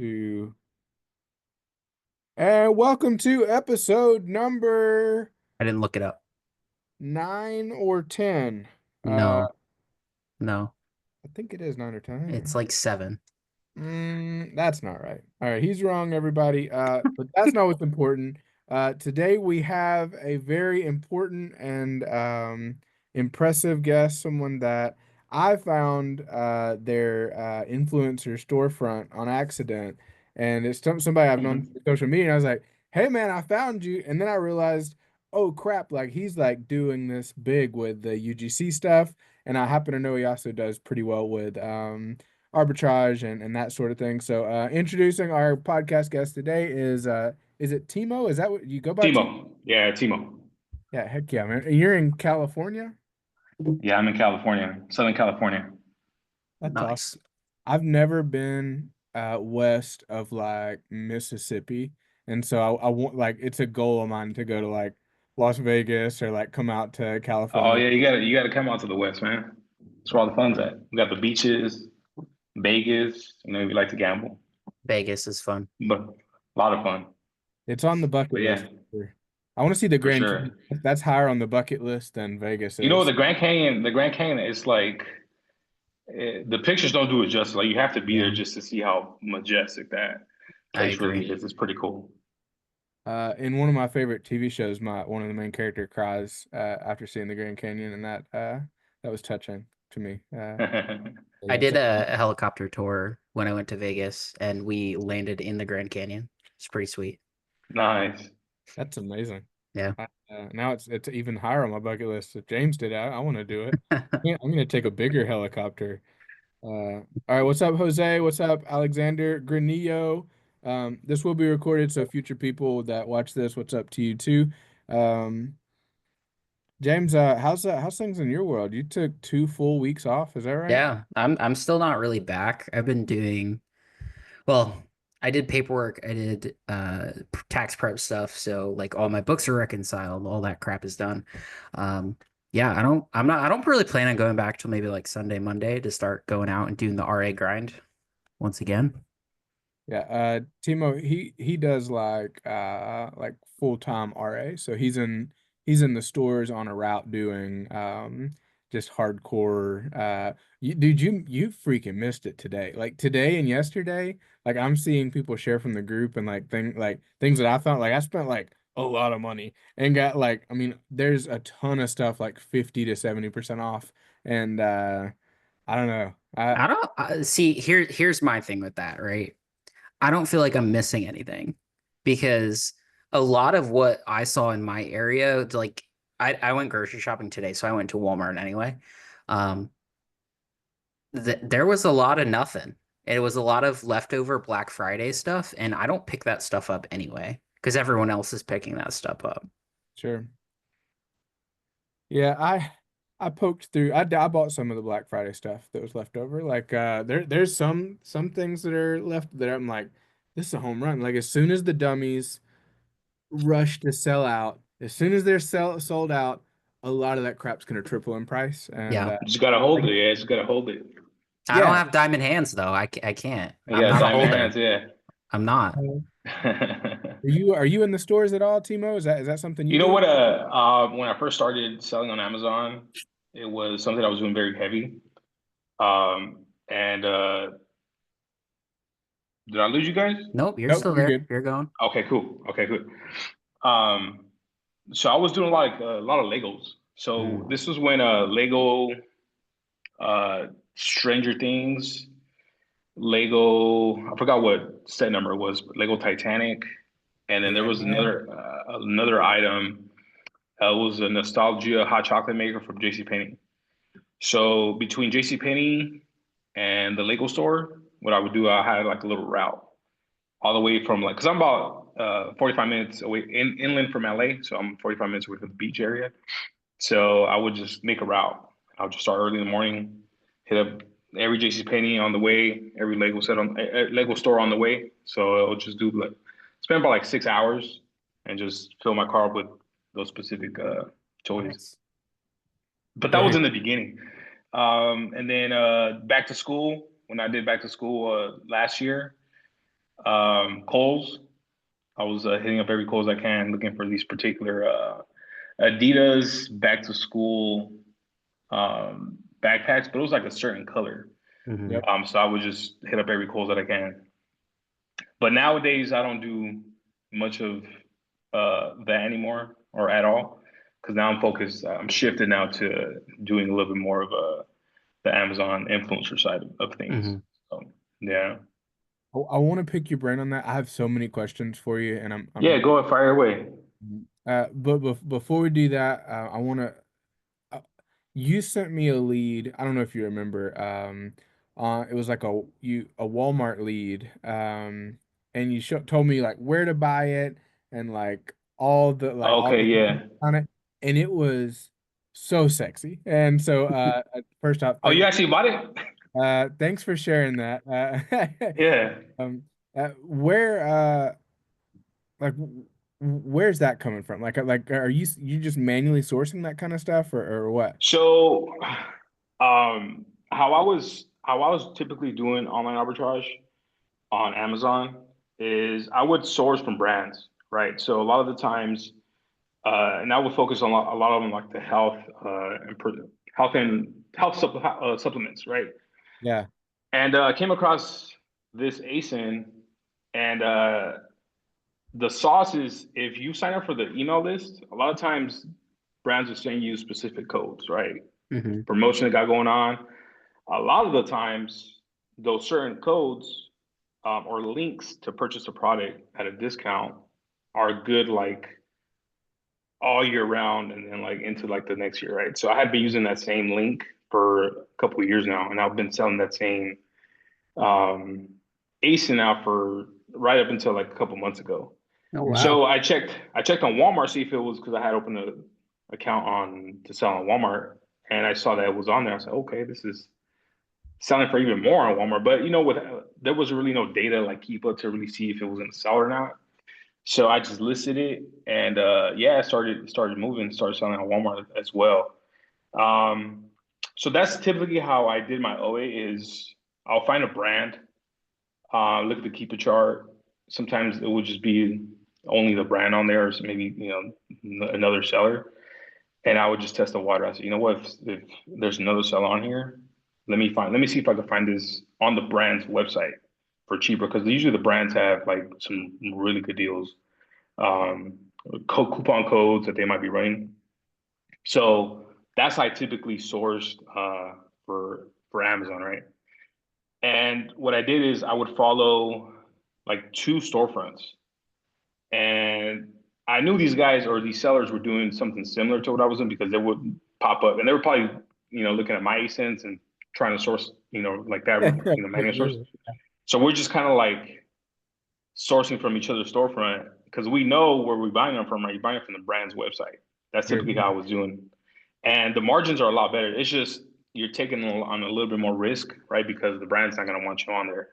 Two. And welcome to episode number I didn't look it up. 9 or 10. Uh, No, no. I think it is 9 or 10. It's like seven. That's not right. All right, he's wrong, everybody. But that's not what's important. Today we have a very important and impressive guest, someone that I found their influencer storefront on accident, and it's somebody I've known Mhm. through social media. And I was like, "Hey, man, I found you," and then I realized, oh crap, like he's like doing this big with the UGC stuff, and I happen to know he also does pretty well with arbitrage and that sort of thing. So introducing our podcast guest today is it Timo? Is that what you go by, Timo? Timo. Yeah, Timo. Yeah, heck yeah, man. You're in California? Yeah, I'm in California, Southern California. That's awesome. Nice. I've never been west of like Mississippi. And so I want like it's a goal of mine to go to like Las Vegas or like come out to Oh California. yeah, you gotta come out to the West, man. That's where all the fun's at. We got the beaches, Vegas. If you like to gamble, Vegas is fun. but a lot of fun. It's on the bucket But list. yeah, I want to see the for Grand Canyon. sure. That's higher on the bucket list than Vegas You know is. the Grand Canyon. The Grand Canyon is like the pictures don't do it justice. Like you have to be there Yeah. just to see how majestic that I place agree. really is. It's pretty cool. In one of my favorite TV shows, my one of the main character cries after seeing the Grand Canyon, and that was touching to me. I Yeah, did a helicopter tour when I went to Vegas and we landed in the Grand Canyon. It's pretty sweet. Nice. that's amazing. Yeah. Now it's even higher on my bucket list. If James did it, I want to do it. Yeah, I'm gonna take a bigger helicopter. All right, what's up, Jose? What's up, Alexander Granillo? This will be recorded, so future people that watch this, what's up to you too? Um, James, how's things in your world? You took 2 full weeks off, is that right? Yeah, I'm still not really back. I've been doing well, I did paperwork, I did tax prep stuff, so like all my books are reconciled, all that crap is done. Um yeah, I don't really plan on going back till maybe like Sunday, Monday to start going out and doing the RA grind once again. Yeah, Timo, he does like full-time RA. So he's in the stores on a route doing just hardcore dude, you freaking missed it today. Like today and yesterday, like I'm seeing people share from the group and like things that I found like I spent like a lot of money and got like I mean there's a ton of stuff like 50 to 70% off and I don't know. I I don't see here's my thing with that, right? I don't feel like I'm missing anything because a lot of what I saw in my area, like I went grocery shopping today, so I went to Walmart anyway. Um, there was a lot of nothing. It was a lot of leftover Black Friday stuff, and I don't pick that stuff up anyway because everyone else is picking that stuff up. sure. Yeah, I poked through. I bought some of the Black Friday stuff that was left over. Like there's some things that are left that I'm like, this is a home run. Like as soon as the dummies rush to sell out, as soon as they're sold out, a lot of that crap's gonna triple in price. And Yeah, Just gotta I, hold it. Yeah, just gotta hold it. I don't yeah. have diamond hands though. I can't. I'm Yeah, not a diamond hands. holder. Yeah. I'm not. Are you in the stores at all, Timo? Is that something you You know do? what? When I first started selling on Amazon, it was something I was doing very heavy. And did I lose you guys? Nope, you're Nope, still you're there. good. You're going. Okay, cool. Okay, good. Um, so I was doing like a lot of Legos. So Mm. this was when Lego, uh, Stranger Things, Lego. I forgot what set number it was, but Lego Titanic, and then there was Yeah. another item. It was a nostalgia hot chocolate maker from JCPenney. So between JCPenney and the Lego store, what I would do, I had like a little route all the way from like, because I'm about 45 minutes away inland from LA. So I'm 45 minutes away from the beach area. So I would just make a route. I would just start early in the morning, hit up every JCPenney on the way, every Lego store on the way. So I'll just do like, spend about like 6 hours and just fill my car up with those specific toys. Nice. But that was Very. in the beginning. And then back to school, when I did back to school last year, Kohl's. I was hitting up every Kohl's I can, looking for these particular Adidas back to school backpacks, but it was like a certain color. Hmm. Yep. So I would just hit up every Kohl's that I can. But nowadays, I don't do much of that anymore or at all because now I'm focused. I'm shifted now to doing a little bit more of the Amazon influencer side of things. Hmm. So yeah, I want to pick your brain on that. I have so many questions for you, and yeah. Go ahead, fire away. but before we do that, I want to. You sent me a lead. I don't know if you remember. It was like a Walmart lead. And you told me like where to buy it and like all Okay, the yeah. on it, and it was so sexy. And so, first off, Oh, you actually bought it? thanks for sharing that. Yeah. Um, where like where's that coming from? Like are you just manually sourcing that kind of stuff or what? So, how I was typically doing online arbitrage on Amazon is I would source from brands, right? So a lot of the times, and I would focus on a lot of them like the health and supplements, right? Yeah. And I came across this ASIN, and the sauce is if you sign up for the email list, a lot of times brands will send you specific codes, right? Hmm. Promotion they got going on. A lot of the times, those certain codes or links to purchase a product at a discount are good like all year round and then like into like the next year, right? So I had been using that same link for a couple of years now, and I've been selling that same um, ASIN now for right up until like a couple months ago. Oh, So wow. I checked on Walmart see if it was because I had opened a account on to sell on Walmart, and I saw that it was on there. I said, okay, this is selling for even more on Walmart. But with there was really no data like keep up to really see if it was going to sell or not. So I just listed it, and yeah, I started moving, started selling on Walmart as well. Um, so that's typically how I did my OA is I'll find a brand, look at the keeper chart. Sometimes it would just be only the brand on there, or maybe another seller, and I would just test the water. I said, you know what, if there's another seller on here, let me see if I can find this on the brand's website for cheaper because usually the brands have like some really good deals, um, coupon codes that they might be running. So that's how I typically sourced for Amazon, right? And what I did is I would follow like two storefronts, and I knew these guys or these sellers were doing something similar to what I was doing because they would pop up, and they were probably looking at my ASINs and trying to source like that manual source. So we're just kind of like sourcing from each other's storefront because we know where we're buying them from, right? You're buying it from the brand's website. That's Sure. typically how I was doing. And the margins are a lot better. It's just you're taking on a little bit more risk, right? Because the brand's not going to want you on there.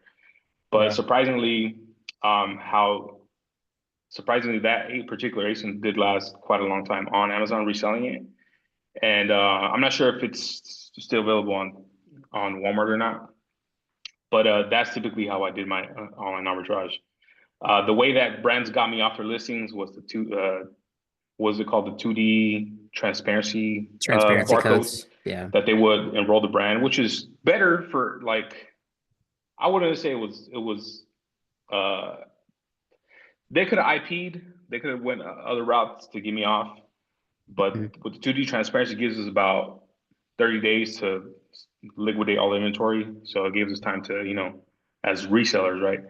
But Yeah. how surprisingly that particular ASIN did last quite a long time on Amazon reselling it. And I'm not sure if it's still available on Walmart or not. But that's typically how I did my online arbitrage. The way that brands got me off their listings was was it called the 2D transparency Transparency barcodes codes. Yeah. that they would enroll the brand, which is better for like I wouldn't say it was uh they could have IP'd, they could have went other routes to get me off, Mhm. but with the 2D transparency gives us about 30 days to liquidate all inventory. So it gives us time to, as resellers, right,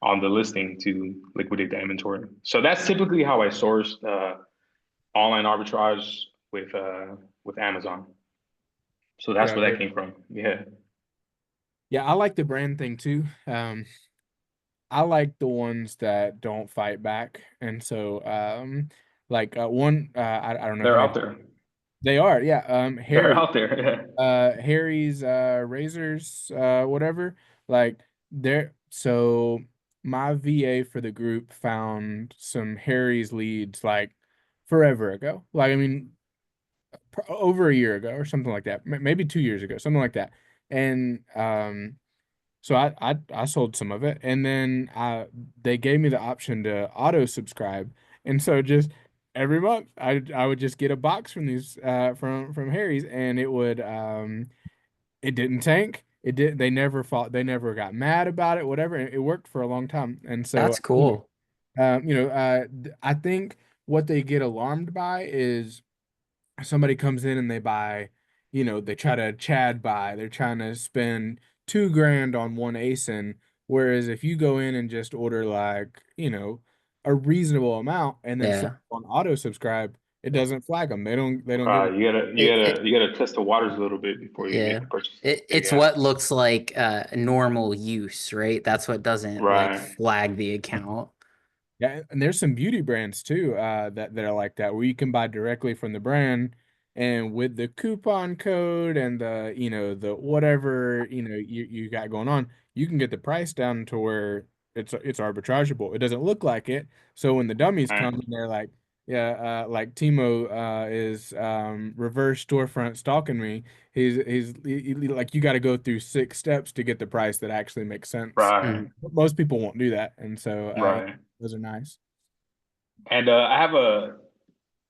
on the listing to liquidate the inventory. So that's typically how I source online arbitrage with Amazon. So that's Yeah. where that Very. came from. Yeah. Yeah. I like the brand thing too. I like the ones that don't fight back. And so, like, I don't know if They're maybe out there. they are. Yeah. They're out there. Yeah. Harry's, razors, whatever. Like, so my VA for the group found some Harry's leads like forever ago. Like, I mean, over a year ago or something like that. Maybe 2 years ago, something like that. And, So I sold some of it, and then they gave me the option to auto subscribe, and so just every month I would just get a box from these from Harry's, and it didn't tank. It did. They never fought. They never got mad about it. Whatever. It worked for a long time, and so That's cool. I think what they get alarmed by is somebody comes in and they buy, they try to Chad buy. They're trying to spend 2 grand on one ASIN, whereas if you go in and just order like, a reasonable amount and then flip Yeah. on auto subscribe, it doesn't flag them. They don't give a You gotta you It, gotta it you gotta test the waters a little bit before you make yeah. the purchase. It's Yeah, what looks like normal use, right? That's what doesn't like right, flag the account. Yeah, and there's some beauty brands too, that are like that, where you can buy directly from the brand, and with the coupon code and the whatever you got going on, you can get the price down to where it's arbitrageable. It doesn't look like it. So when the dummies right, come and they're like, yeah, like Timo is reverse storefront stalking me. Like, you got to go through 6 steps to get the price that actually makes sense. right, Mhm. Most people won't do that, and so right. those are nice. And I have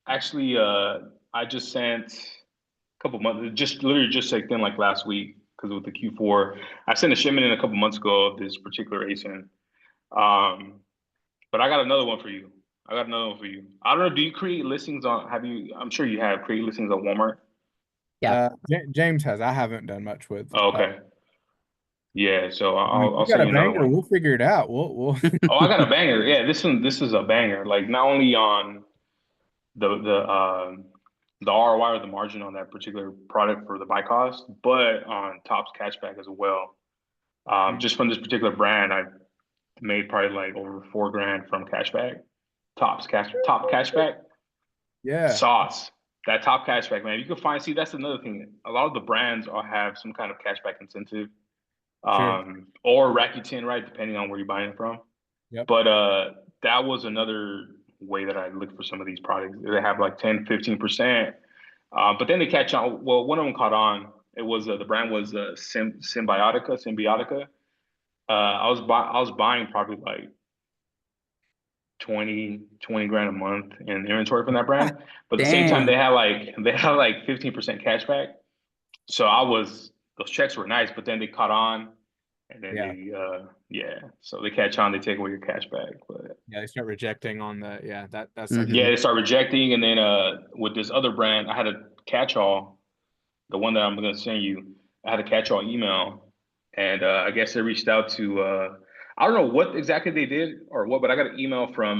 actually I just sent a couple months, just literally just like then like last week because with the Q4, I sent a shipment in a couple months ago of this particular ASIN. Um, but I got another one for you. I got another one for you. I don't know. Do you create listings on? Have you? I'm sure you have create listings on Walmart. Yeah. James has. I haven't done much with. Oh, okay. Yeah. So I mean, I'll you got send a you another banger. one. We'll figure it out. We'll. Oh, I got a banger. Yeah, this is a banger. Like not only on the ROI or the margin on that particular product for the buy cost, but on Top's cashback as well. Just from this particular brand, I made probably like over 4 grand from cashback. Top cashback Yeah, sauce. That top cashback, man. You can find. See, that's another thing. A lot of the brands all have some kind of cashback incentive, sure. or Rakuten, right? Depending on where you're buying it from. Yep. But that was another way that I looked for some of these products. They have like 10, 15%. But then they catch on. Well, one of them caught on. It was the brand was Symbiotica. I was buying probably like 20 grand a month in inventory from that brand. But at the same time, Dang. they had like 15% cash back. So those checks were nice, but then they caught on, and then Yeah. yeah. So they catch on, they take away your cash back. But Yeah. They start rejecting on the. Yeah. That sucks. yeah, Hmm. they start rejecting, and then with this other brand, I had a catch-all, the one that I'm gonna send you. I had a catch-all email, and I guess they reached out to I don't know what exactly they did or what, but I got an email from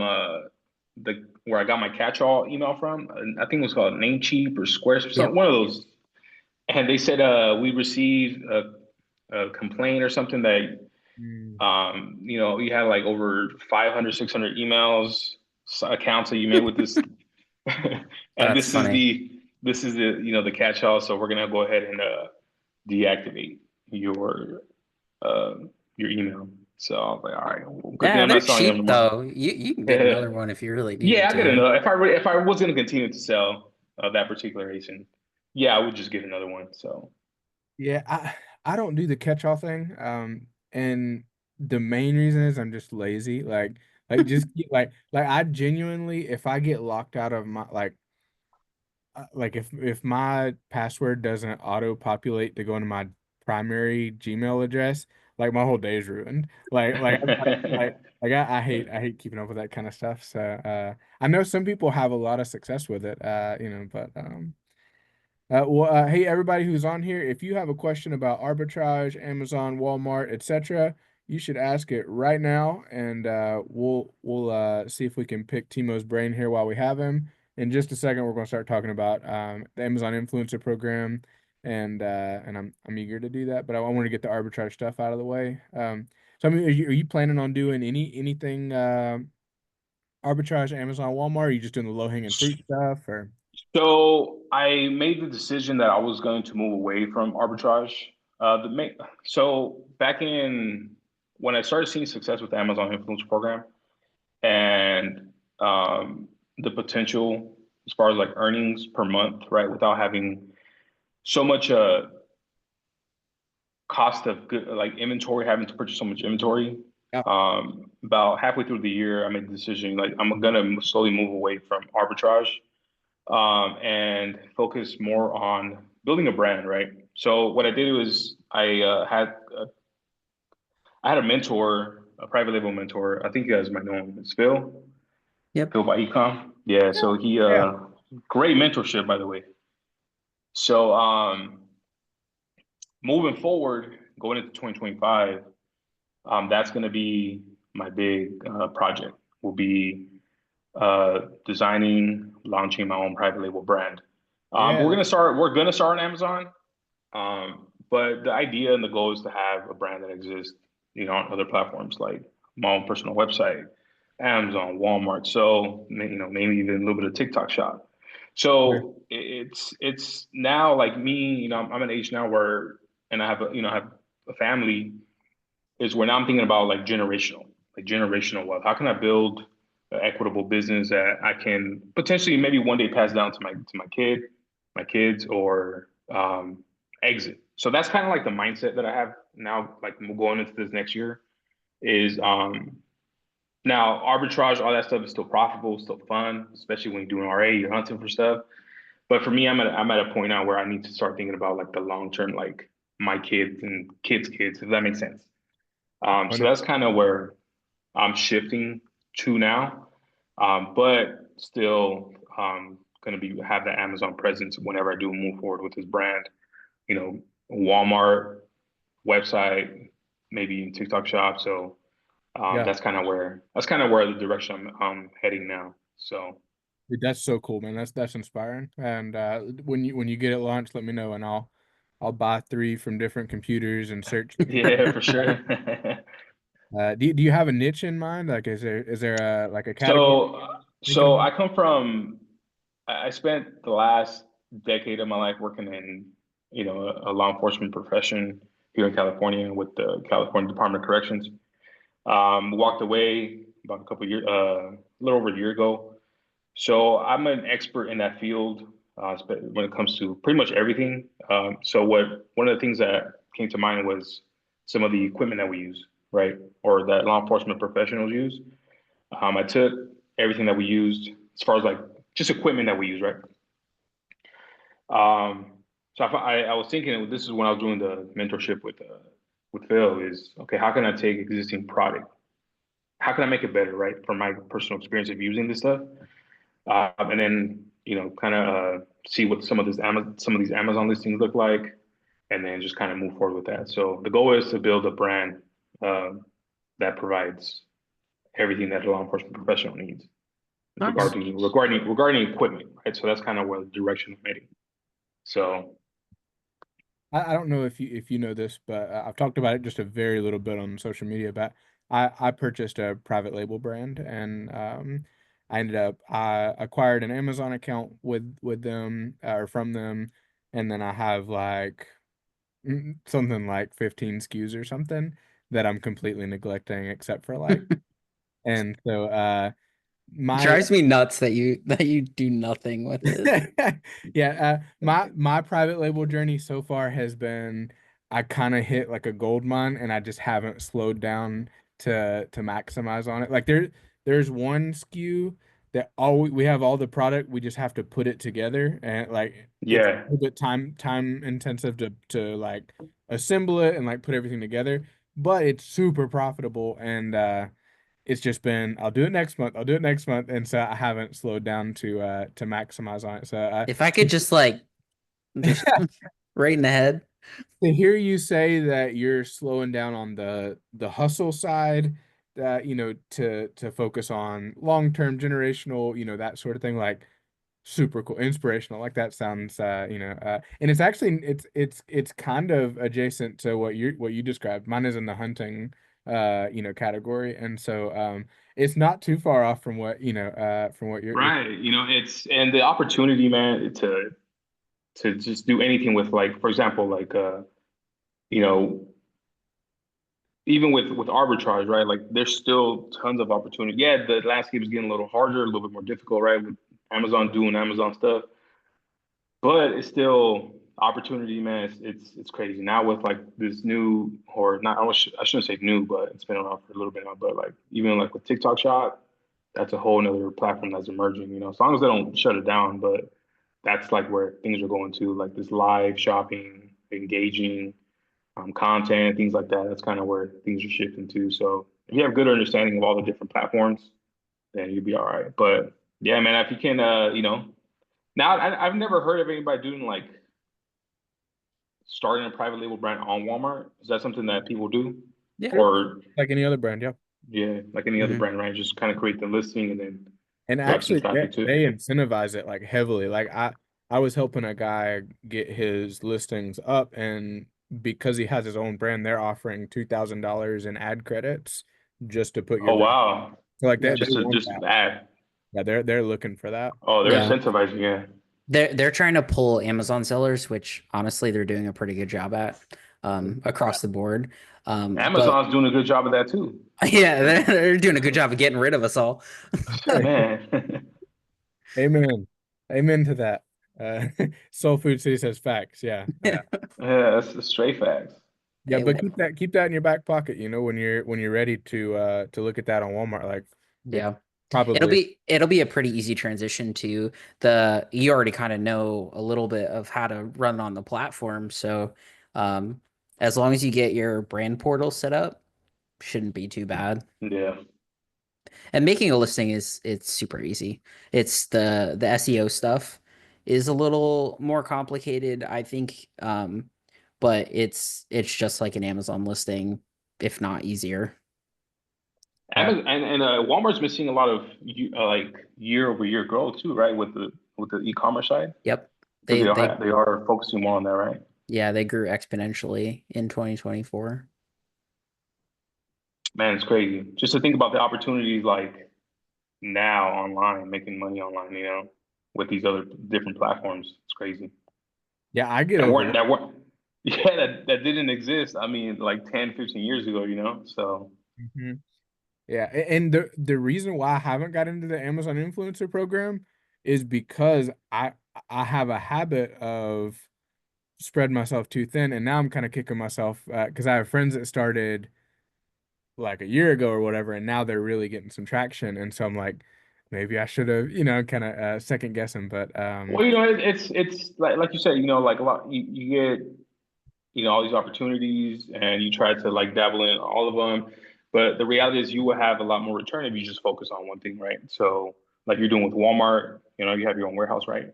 the where I got my catch-all email from. I think it was called Namecheap or Squarespace, Yep. one of those. And they said we received a complaint or something that Mm. you had like over 500, 600 emails, accounts that you made with this, and That's funny. this is the the catch-all. So we're gonna go ahead and deactivate your uh, your email. So I was like, all right, well, good thing Yeah, I'm they're not selling them cheap tomorrow. though. You can get another one if you really needed Yeah, I get to. another. If I was gonna continue to sell that particular ASIN, yeah, I would just get another one. So. Yeah. I don't do the catch-all thing. And the main reason is I'm just lazy. Like I genuinely, if I get locked out of my like if my password doesn't auto populate to go into my primary Gmail address, like my whole day is ruined. I hate keeping up with that kind of stuff. So I know some people have a lot of success with it. But hey, everybody who's on here, if you have a question about arbitrage, Amazon, Walmart, etc., you should ask it right now, and we'll see if we can pick Timo's brain here while we have him. In just a second, we're going to start talking about the Amazon Influencer Program, and I'm eager to do that. But I want to get the arbitrage stuff out of the way. So I mean, are you planning on doing anything arbitrage, Amazon, Walmart? Or are you just doing the low hanging fruit stuff, or? So I made the decision that I was going to move away from arbitrage. So back in when I started seeing success with the Amazon Influence Program and the potential as far as like earnings per month, right, without having so much cost of good like inventory, having to purchase so much inventory. Yeah. About halfway through the year, I made the decision like I'm gonna slowly move away from arbitrage, and focus more on building a brand, right? So what I did was I had a mentor, a private label mentor. I think you guys might know him. It's Phil. Yep. Phil by Ecom. Yeah. Yeah. So he Yeah. great mentorship, by the way. So moving forward, going into 2025, that's going to be my big project. Will be designing, launching my own private label brand. Yeah. We're gonna start. We're gonna start on Amazon. But the idea and the goal is to have a brand that exists, on other platforms like my own personal website, Amazon, Walmart. So, maybe even a little bit of TikTok shop. Sure. So it's now like me, I'm at an age now where, and I have a family, is where now I'm thinking about like generational wealth. How can I build an equitable business that I can potentially maybe one day pass down to my kids, or exit. So that's kind of like the mindset that I have now, like going into this next year is now arbitrage, all that stuff is still profitable, still fun, especially when you're doing RA, you're hunting for stuff. But for me, I'm at a point now where I need to start thinking about like the long term, like my kids and kids, if that makes sense. So that's kind of where I'm shifting to now, but still going to be have the Amazon presence whenever I do move forward with this brand. You know, Walmart website, maybe TikTok shop. So Yeah. that's kind of where the direction I'm heading now. So Dude, that's so cool, man. That's inspiring. And when you get it launched, let me know, and I'll buy three from different computers and search. yeah, for sure. Do you have a niche in mind? Like, is there a like a category thinking So about? I come from. I spent the last decade of my life working in, a law enforcement profession here in California with the California Department of Corrections. Walked away about a couple of years, a little over a year ago. So I'm an expert in that field when it comes to pretty much everything. So one of the things that came to mind was some of the equipment that we use, right, or that law enforcement professionals use. I took everything that we used as far as like just equipment that we use, right? So I was thinking this is when I was doing the mentorship with Phil is okay, how can I take existing product? How can I make it better, right? From my personal experience of using this stuff, and then kind of see what some of these Amazon listings look like, and then just kind of move forward with that. So the goal is to build a brand um, that provides everything that a law enforcement professional needs Nice. regarding equipment, right? So that's kind of where the direction I'm heading. So I don't know if you know this, but I've talked about it just a very little bit on social media. But I purchased a private label brand, and I acquired an Amazon account with them or from them, and then I have like something like 15 SKUs or something that I'm completely neglecting, except for like, and so my Drives me nuts that you do nothing with it. yeah, my private label journey so far has been I kind of hit like a gold mine and I just haven't slowed down to maximize on it. Like there's one SKU that all we have all the product, we just have to put it together and like it's a yeah, little bit time intensive to like assemble it and like put everything together, but it's super profitable and it's just been I'll do it next month. I'll do it next month, and so I haven't slowed down to maximize on it. So If I could just like just right in the head. to hear you say that you're slowing down on the hustle side, that to focus on long-term generational, that sort of thing, like super cool, inspirational. Like that sounds, and it's actually it's kind of adjacent to what you described. Mine is in the hunting, category, and so it's not too far off from what you're. right. It's and the opportunity, man, to just do anything with like, for example, like you know, even with arbitrage, right? Like there's still tons of opportunity. Yeah, the landscape is getting a little harder, a little bit more difficult, right? With Amazon doing Amazon stuff, but it's still opportunity, man, it's crazy now with like this new or not. I shouldn't say new, but it's been around for a little bit now. But like even like with TikTok Shop, that's a whole nother platform that's emerging. You know, as long as they don't shut it down, but that's like where things are going to, like this live shopping, engaging content, things like that. That's kind of where things are shifting to. So if you have good understanding of all the different platforms, then you'll be all right. But yeah, man, if you can, now I've never heard of anybody doing like starting a private label brand on Walmart. Is that something that people do? Yeah. Sure. Or Like any other brand, yeah. yeah, like any other Mhm. brand, right? Just kind of create the listing and then And drive some actually, traffic to they it. incentivize it like heavily. Like I was helping a guy get his listings up, and because he has his own brand, they're offering $2,000 in ad credits just to put your Oh brand. wow. So like Yep. they want Just that. add. Yeah, they're looking for that. Oh, they're Yeah. incentivizing, yeah. They're trying to pull Amazon sellers, which honestly they're doing a pretty good job at Yeah. across the board. But Amazon's doing a good job of that too. yeah, they're doing a good job of getting rid of us all. Man. Amen. Amen to that. Soul Food City says facts. Yeah. Yeah, that's straight facts. Yeah, Hey, but keep that in your back pocket, when you're ready to look at that on Walmart. Like it yeah. probably It'll be a pretty easy transition to the you already kind of know a little bit of how to run it on the platform. So um as long as you get your brand portal set up, shouldn't be too bad. Yeah. And making a listing is it's super easy. It's the SEO stuff is a little more complicated, I think. But it's just like an Amazon listing, if not easier. yeah. Amazon and Walmart's been seeing a lot of like year over year growth too, right? With the e-commerce side, Yep. because They they are focusing more on that, right? yeah, they grew exponentially in 2024. Man, it's crazy. Just to think about the opportunities like now online, making money online, with these other different platforms. It's crazy. Yeah, I get That weren't overwhelmed. that weren't yeah, that didn't exist. I mean, like 10, 15 years ago. So Mhm. Yeah, and the reason why I haven't got into the Amazon influencer program is because I have a habit of spread myself too thin, and now I'm kind of kicking myself because I have friends that started like a year ago or whatever, and now they're really getting some traction, and so I'm like, maybe I should have, kind of second guessing, but well, it's like you said, like a lot you get all these opportunities and you try to like dabble in all of them. But the reality is you will have a lot more return if you just focus on one thing, right? So like you're doing with Walmart, you have your own warehouse, right?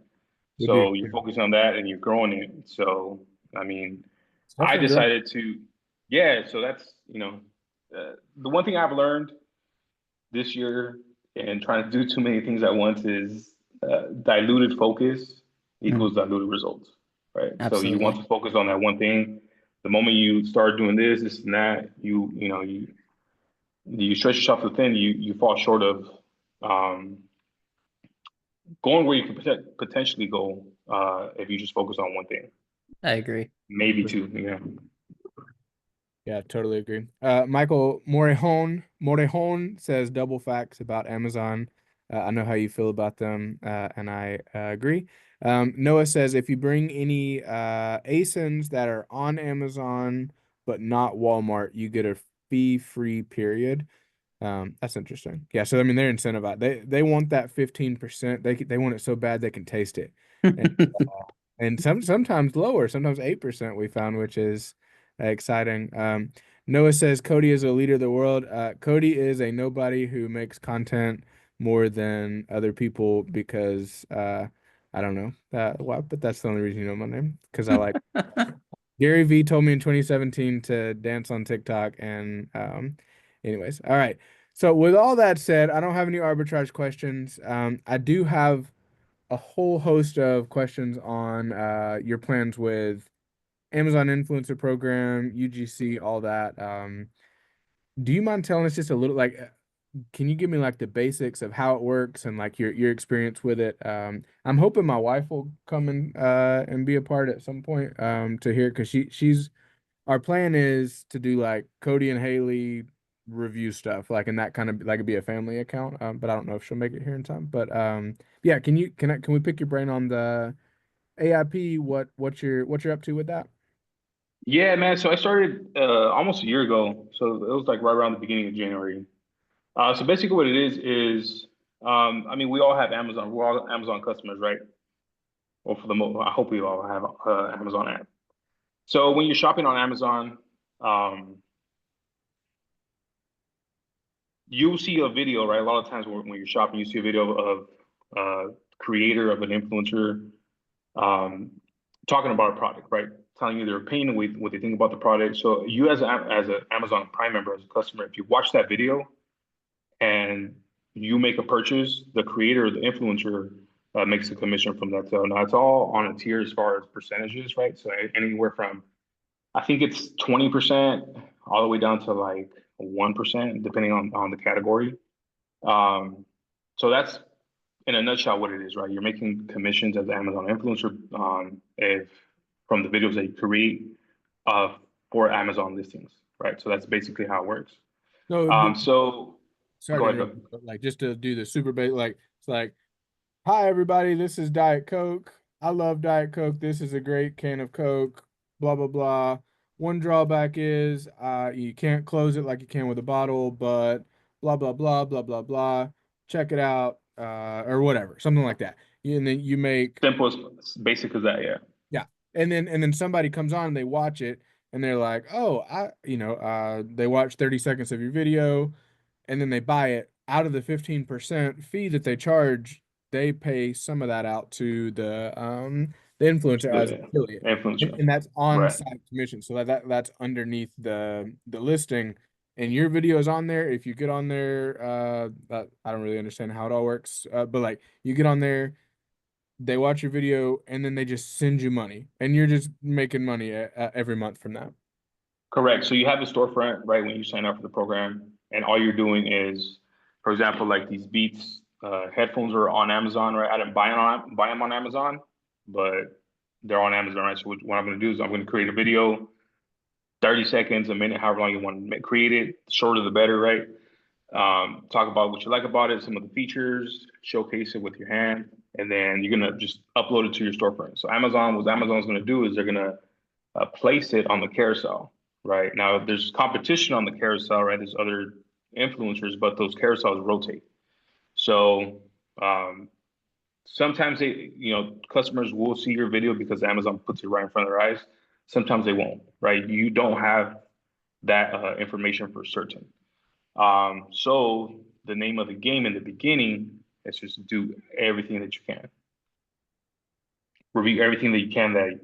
we do. So you're focusing on that and you're growing it. So, I mean, It's I definitely growing. decided to, yeah, so that's, the one thing I've learned this year and trying to do too many things at once is diluted focus Mhm. equals diluted results, right? So you want Absolutely. to focus on that one thing. The moment you start doing this and that, you stretch yourself too thin, you fall short of um, going where you could potentially go if you just focus on one thing, I agree. maybe two. Yeah. Yeah, totally agree. Michael Morejon says double facts about Amazon. I know how you feel about them, and I agree. Noah says if you bring any ASINs that are on Amazon but not Walmart, you get a fee-free period. That's interesting. Yeah, so I mean they're incentivized. They want that 15%. They want it so bad they can taste it. And sometimes lower, sometimes 8% we found, which is exciting. Noah says Cody is a leader of the world. Cody is a nobody who makes content more than other people because I don't know why, but that's the only reason you know my name because I like Gary V told me in 2017 to dance on TikTok and anyways, all right. So with all that said, I don't have any arbitrage questions. I do have a whole host of questions on your plans with Amazon Influencer Program, UGC, all that. Do you mind telling us just a little, like, can you give me like the basics of how it works and like your experience with it? I'm hoping my wife will come and be a part at some point to hear because she's our plan is to do like Cody and Haley review stuff, like and that kind of like it'd be a family account. But I don't know if she'll make it here in time. But yeah, can we pick your brain on AIP, what you're up to with that? Yeah, man. So I started almost a year ago. So it was like right around the beginning of January. So basically what it is I mean, we all have Amazon. We're all Amazon customers, right? Well, for the most, I hope we all have Amazon app. So when you're shopping on Amazon, um, you'll see a video, right? A lot of times when you're shopping, you see a video of creator of an influencer um, talking about a product, right? Telling you their opinion, what they think about the product. So you as an Amazon Prime member, as a customer, if you watch that video and you make a purchase, the creator, the influencer makes a commission from that. So now it's all on a tier as far as percentages, right? So anywhere from I think it's 20% all the way down to like 1%, depending on the category. Um, so that's in a nutshell what it is, right? You're making commissions as an Amazon influencer if from the videos that you create uh, for Amazon listings, right? So that's basically how it works. No, So sorry go to ahead, interrupt go. you, but like just to do the super basic, like it's like, hi everybody, this is Diet Coke. I love Diet Coke. This is a great can of Coke. Blah blah blah. One drawback is you can't close it like you can with a bottle, but blah blah blah blah blah blah. Check it out, or whatever, something like that. And then you make Simple as basic as that, yeah. yeah, and then somebody comes on and they watch it and they're like, oh, they watch 30 seconds of your video and then they buy it out of the 15% fee that they charge, they pay some of that out to the influencer as an The affiliate. influencer, And that's on right? site commission. So that's underneath the listing. And your video is on there. If you get on there, I don't really understand how it all works. But like you get on there, they watch your video, and then they just send you money, and you're just making money every month from that. Correct. So you have a storefront, right, when you sign up for the program, and all you're doing is, for example, like these Beats headphones are on Amazon, right? I didn't buy them on Amazon, but they're on Amazon, right? So what I'm going to do is I'm going to create a video, 30 seconds, a minute, however long you want to create it. Shorter the better, right? Talk about what you like about it, some of the features, showcase it with your hand, and then you're gonna just upload it to your storefront. So what Amazon's gonna do is they're gonna place it on the carousel, right? Now there's competition on the carousel, right? There's other influencers, but those carousels rotate. So sometimes customers will see your video because Amazon puts it right in front of their eyes. Sometimes they won't, right? You don't have that information for certain. So the name of the game in the beginning is just do everything that you can, review everything that you can that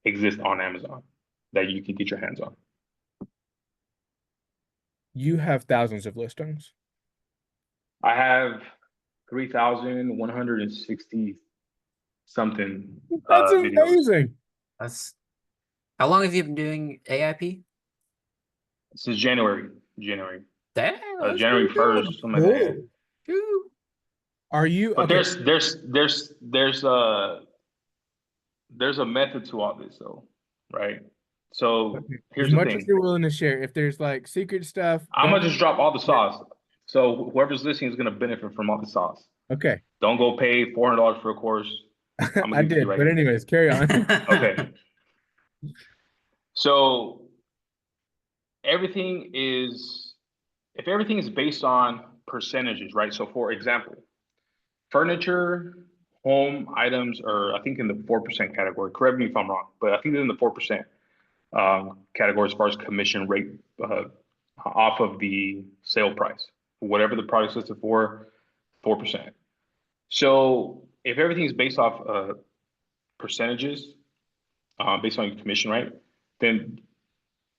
exists on Amazon that you can get your hands on. You have thousands of listings. I have 3,160 something That's videos. amazing. That's how long have you been doing AIP? Since January, Damn, that's January pretty good. 1st, something like that. Yeah. Cool. Ooh. Are you But okay? there's a method to all this though, right? So Okay. As here's the much as thing. you're willing to share, if there's like secret stuff, I'm gonna don't. just drop all the sauce. So whoever's listening is gonna benefit from all the sauce. Okay, Don't go pay $400 for a course. I'm gonna I give it to you did. right But here. anyways, carry on. Okay. So everything is if everything is based on percentages, right? So for example, furniture, home items are I think in the 4% category. Correct me if I'm wrong, but I think they're in the 4% category as far as commission rate off of the sale price. Whatever the product's listed for, 4%. So if everything is based off percentages, based on your commission, right? Then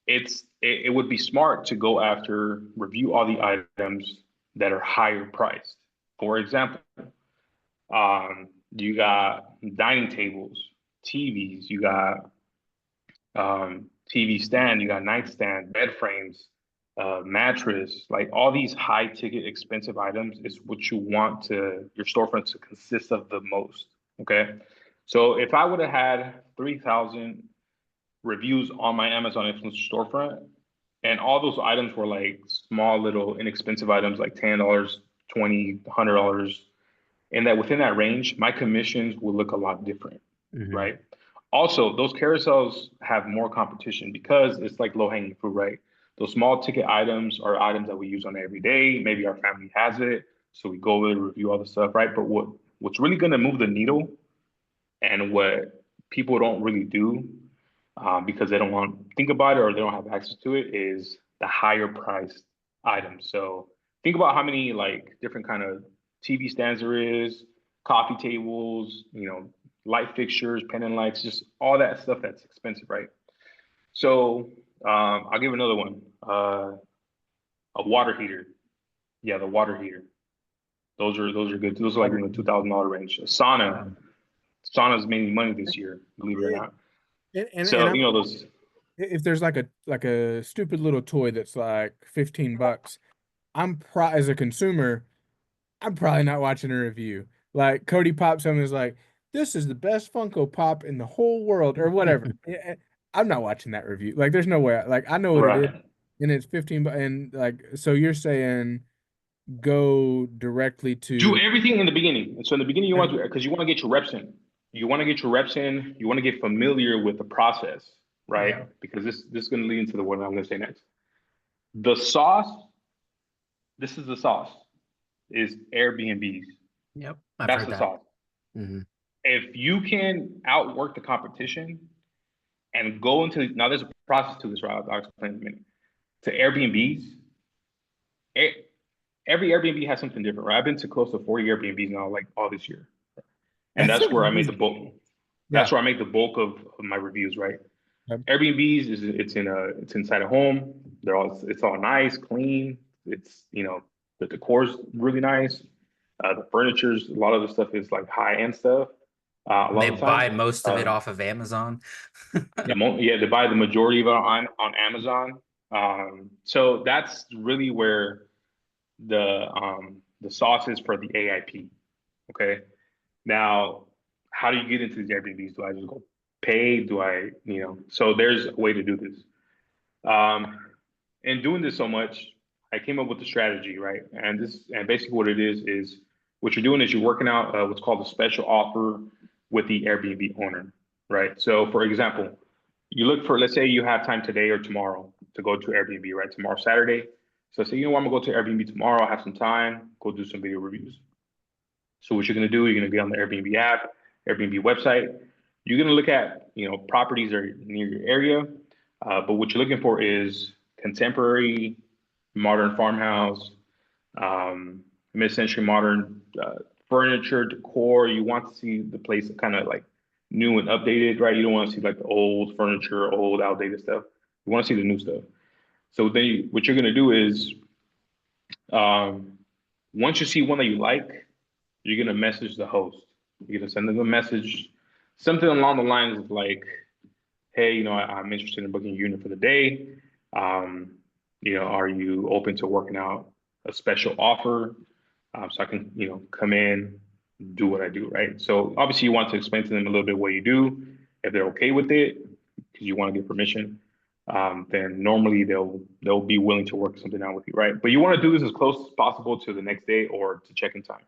it would be smart to go after review all the items that are higher priced. For example, you got dining tables, TVs, you got TV stand, you got nightstand, bed frames, mattress, like all these high ticket expensive items is what you want your storefront to consist of the most. Okay. So if I would have had 3,000 reviews on my Amazon influencer storefront, and all those items were like small, little, inexpensive items like $10, $20, $100, and that within that range, my commissions will look a lot different. right? Also, those carousels have more competition because it's like low-hanging fruit, right? Those small ticket items are items that we use on every day. Maybe our family has it, so we go and review all the stuff, right? But what's really going to move the needle and what people don't really do because they don't want to think about it or they don't have access to it is the higher priced items. So think about how many like different kind of TV stands there is, coffee tables, light fixtures, pendant lights, just all that stuff that's expensive, right? So I'll give another one. A water heater. Yeah, the water heater. Those are good. Those are like in the $2,000 range. A sauna. Sauna's making money this year, believe it or not. And So I'm those. if there's like a stupid little toy that's like $15, as a consumer, I'm probably not watching a review. Like Cody pops up and is like, "This is the best Funko Pop in the whole world," or whatever. I'm not watching that review. Like, there's no way. Like, I know what it is, Right. and it's 15. And like, so you're saying go directly Do to. everything in the beginning. And so in the beginning, you want to, because you want to get your reps in. You want to get your reps in. You want to get familiar with the process, right? Yeah. Because this is going to lead into the what I'm going to say next. The sauce, this is the sauce, is Airbnbs. Yep. I've That's heard the that. sauce. If you can outwork the competition and go into, now there's a process to this, right? I'll explain in a minute. To Airbnbs, every Airbnb has something different, right? I've been to close to 40 Airbnbs now, like all this year. And That's that's where I made the amazing. bulk. Yeah. That's where I make the bulk of my reviews, right? Yep. Airbnbs it's inside a home. It's all nice, clean. It's the decor's really nice. The furniture's a lot of the stuff is like high end stuff. A They lot of the buy time, most of it off of Amazon. yeah, they buy the majority of it on Amazon. So that's really where the sauce is for the AIP. Okay. Now, how do you get into these Airbnbs? Do I just go pay? Do I, so there's a way to do this. Um, and doing this so much, I came up with a strategy, right? And basically what it is what you're doing is you're working out what's called a special offer with the Airbnb owner, right? So for example, you look for, let's say you have time today or tomorrow to go to Airbnb, right? Tomorrow, Saturday. So say, I'm gonna go to Airbnb tomorrow, have some time, go do some video reviews. So what you're going to do, you're going to get on the Airbnb app, Airbnb website. You're going to look at, properties that are near your area. But what you're looking for is contemporary, modern farmhouse, mid-century modern furniture, decor. You want to see the place kind of like new and updated, right? You don't want to see like the old furniture, old outdated stuff. You want to see the new stuff. So then what you're going to do is um, once you see one that you like, you're gonna message the host. You're gonna send them a message, something along the lines of like, "Hey, I'm interested in booking a unit for the day. Um, are you open to working out a special offer so I can, come in, do what I do, right?" So obviously, you want to explain to them a little bit what you do. If they're okay with it, because you want to get permission, then normally they'll be willing to work something out with you, right? But you want to do this as close as possible to the next day or to check-in time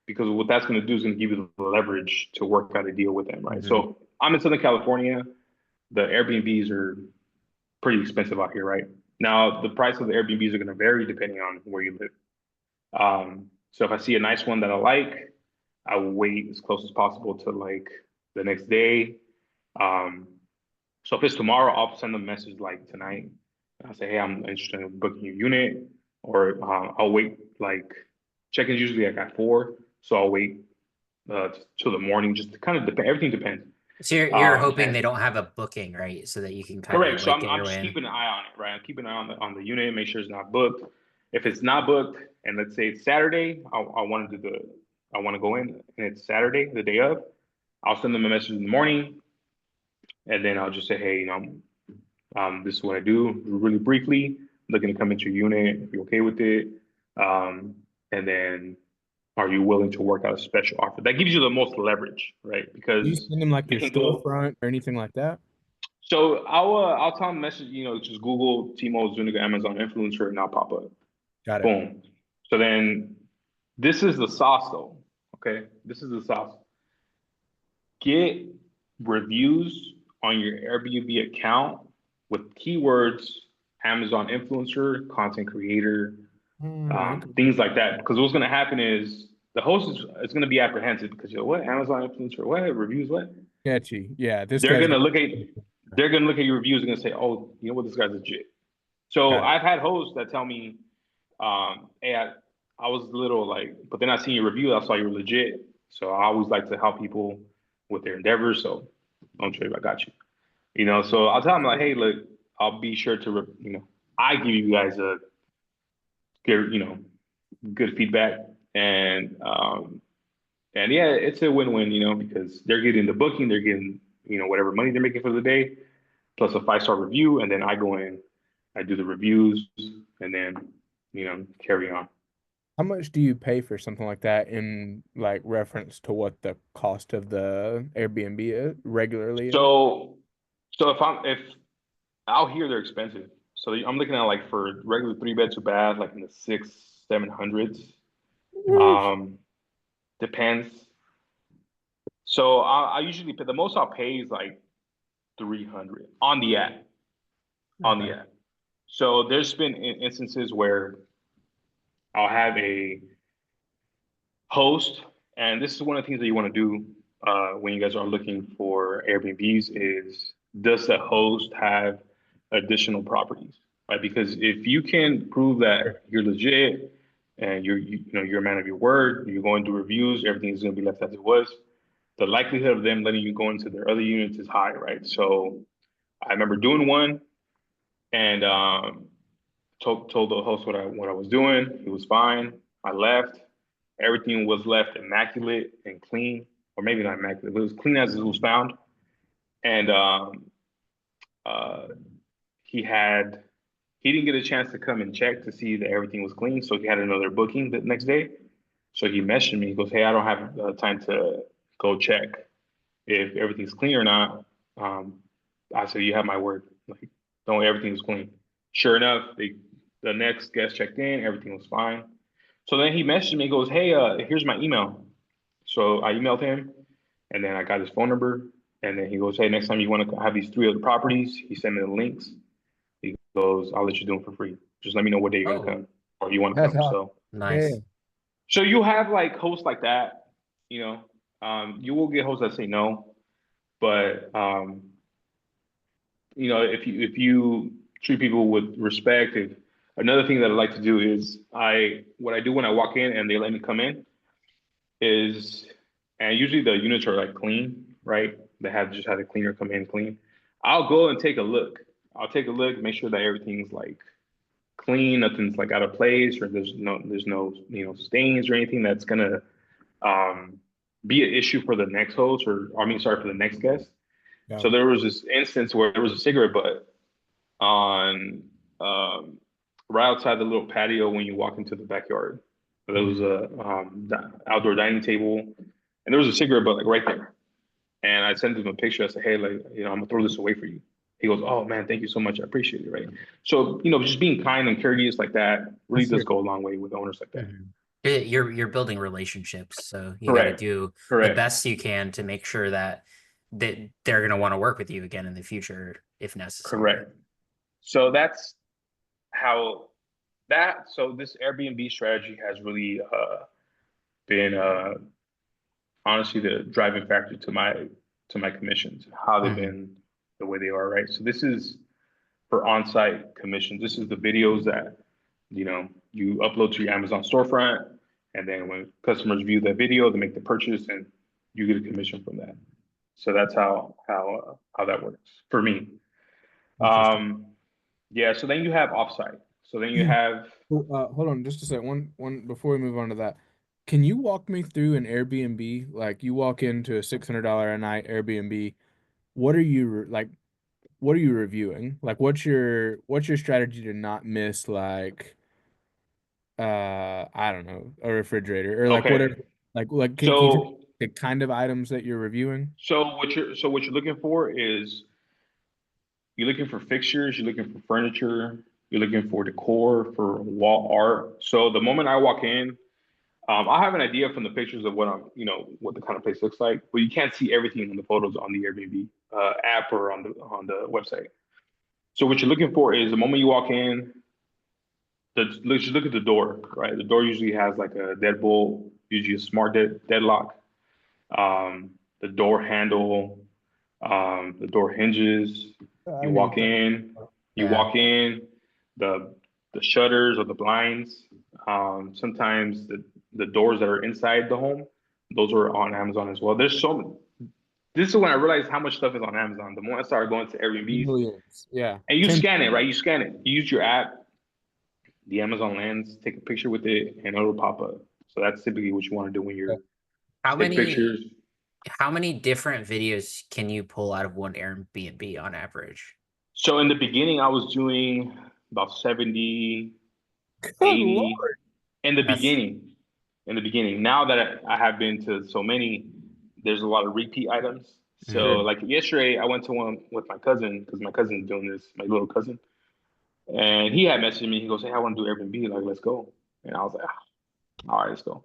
because what that's going to do is going to give you the leverage to work out a deal with them, right? So I'm in Southern California. The Airbnbs are pretty expensive out here, right? Now, the price of the Airbnbs are going to vary depending on where you live. So if I see a nice one that I like, I will wait as close as possible to like the next day. Um, so if it's tomorrow, I'll send them a message like tonight. I'll say, hey, I'm interested in booking your unit, or I'll wait like check-ins usually like at 4, so I'll wait till the morning. Just to kind of depend. Everything depends. So you're hoping they And don't have a booking, right? So that you can kind correct. of So like I'm get I'm your just way in. keeping an eye on it, right? I'm keeping an eye on the unit, make sure it's not booked. If it's not booked, and let's say it's Saturday, I want to go in, and it's Saturday, the day of. I'll send them a message in the morning, and then I'll just say, hey, this is what I do, really briefly. Looking to come into your unit. If you're okay with it, and then are you willing to work out a special offer? That gives you the most leverage, right? Do you Because send them like they your can go. storefront or anything like that? So I'll tell them message, just Google Timo Zuniga Amazon influencer and I'll pop up. Got it. Boom. So then this is the sauce though. Okay. This is the sauce. Get reviews on your Airbnb account with keywords, Amazon influencer, content creator, Okay. things like that. Because what's going to happen is the host is going to be apprehensive because you're what Amazon influencer, what reviews, what Catchy. Yeah, this they're guy's going to got look at they're going to look at your reviews and going to say, oh, you know what, this guy's legit. So got it. I've had hosts that tell me, hey, I was a little like, but then I seen your review, I saw you were legit. So I always like to help people with their endeavors. So don't trip, I got you. So I'll tell them like, hey, look, I'll be sure to, I give you guys a good, good feedback, and yeah, it's a win-win, because they're getting the booking, they're getting, whatever money they're making for the day, plus a 5-star review, and then I go in, I do the reviews, and then, carry on. How much do you pay for something like that in like reference to what the cost of the Airbnb regularly is? So, so if out here they're expensive. So I'm looking at like for regular 3 bed, 2 bath, like in the 700s. Sheesh. Um, Depends. So I usually pay the most I'll pay is like 300 on the app. On the Okay. app. So there's been instances where I'll have a host, and this is one of the things that you want to do when you guys are looking for Airbnbs is does the host have additional properties, right? Because if you can prove that you're legit and you're a man of your word, you're going to reviews, everything's going to be left as it was. The likelihood of them letting you go into their other units is high, right? So I remember doing one and told the host what I was doing. He was fine. I left. Everything was left immaculate and clean, or maybe not immaculate, but it was clean as it was found. And uh, he had he didn't get a chance to come and check to see that everything was clean, so he had another booking the next day. So he messaged me. He goes, "Hey, I don't have time to go check if everything's clean or not." Um, I said, "You have my word. Like, don't worry, everything was clean." Sure enough, the next guest checked in. Everything was fine. So then he messaged me. He goes, "Hey, here's my email." So I emailed him, and then I got his phone number. And then he goes, "Hey, next time you want to have these 3 other properties," he sent me the links. He goes, "I'll let you do them for free. Just let me know what day you're gonna Oh, come or you want to That's come." awesome. So, Yeah. nice. so you have like hosts like that. You know, you will get hosts that say no, but if you treat people with respect, if another thing that I like to do is what I do when I walk in and they let me come in is, and usually the units are like clean, right? They have just had a cleaner come in clean. I'll go and take a look. I'll take a look, make sure that everything's like clean, nothing's like out of place, or there's no stains or anything that's gonna um, be an issue for the next host, or I mean, sorry, for the next guest. Yeah. So there was this instance where there was a cigarette butt on right outside the little patio when you walk into the backyard. There was Mhm. a outdoor dining table, and there was a cigarette butt like right there. And I sent him a picture. I said, "Hey, like, I'm gonna throw this away for you." He goes, "Oh man, thank you so much. I appreciate it." Right. So just being kind and courteous like that really That's does good. go a long way with owners like that. Mhm. You're building relationships, so you got to Correct. do the Correct. best you can to make sure that they're going to want to work with you again in the future if necessary. Correct. So that's how that. So this Airbnb strategy has really been honestly the driving factor to my commissions, how they've Hmm. been the way they are, right? So this is for on-site commissions. This is the videos that you upload to your Amazon storefront, and then when customers view that video, they make the purchase, and you get a commission from that. So that's how that works for me. Interesting. Um, yeah. So then you have offsite. So then you have Well, hold on just a second. One before we move on to that. Can you walk me through an Airbnb? Like you walk into a $600 a night Airbnb. What are you like? What are you reviewing? Like, what's your strategy to not miss like I don't know, a refrigerator or like okay. whatever like can you tell me So the kind of items that you're reviewing? what you're looking for is you're looking for fixtures, you're looking for furniture, you're looking for decor, for wall art. So the moment I walk in, I have an idea from the pictures of what what the kind of place looks like, but you can't see everything in the photos on the Airbnb app or on the website. So what you're looking for is the moment you walk in, just look at the door, right? The door usually has like a deadbolt, usually a smart deadlock. The door handle, the door hinges. I You need walk that. in, you Yeah. walk in, the the shutters or the blinds. Sometimes the doors that are inside the home, those are on Amazon as well. There's so This is when I realized how much stuff is on Amazon. The more I started going to Airbnbs, Usually is. Yeah. and you 10. scan it, right? You scan it. You use your app, the Amazon Lens, take a picture with it, and it'll pop up. So that's typically what you want to do when Yeah. you're How take many pictures. how many different videos can you pull out of one Airbnb on average? So in the beginning, I was doing about 70, Good 80 Lord. in the That's beginning. In the beginning. Now that I have been to so many, there's a lot of repeat items. So mm, Sure. like yesterday, I went to one with my cousin because my cousin's doing this, my little cousin. And he had messaged me. He goes, "Hey, I want to do Airbnb. Like, let's go." And I was like, "All right, let's go."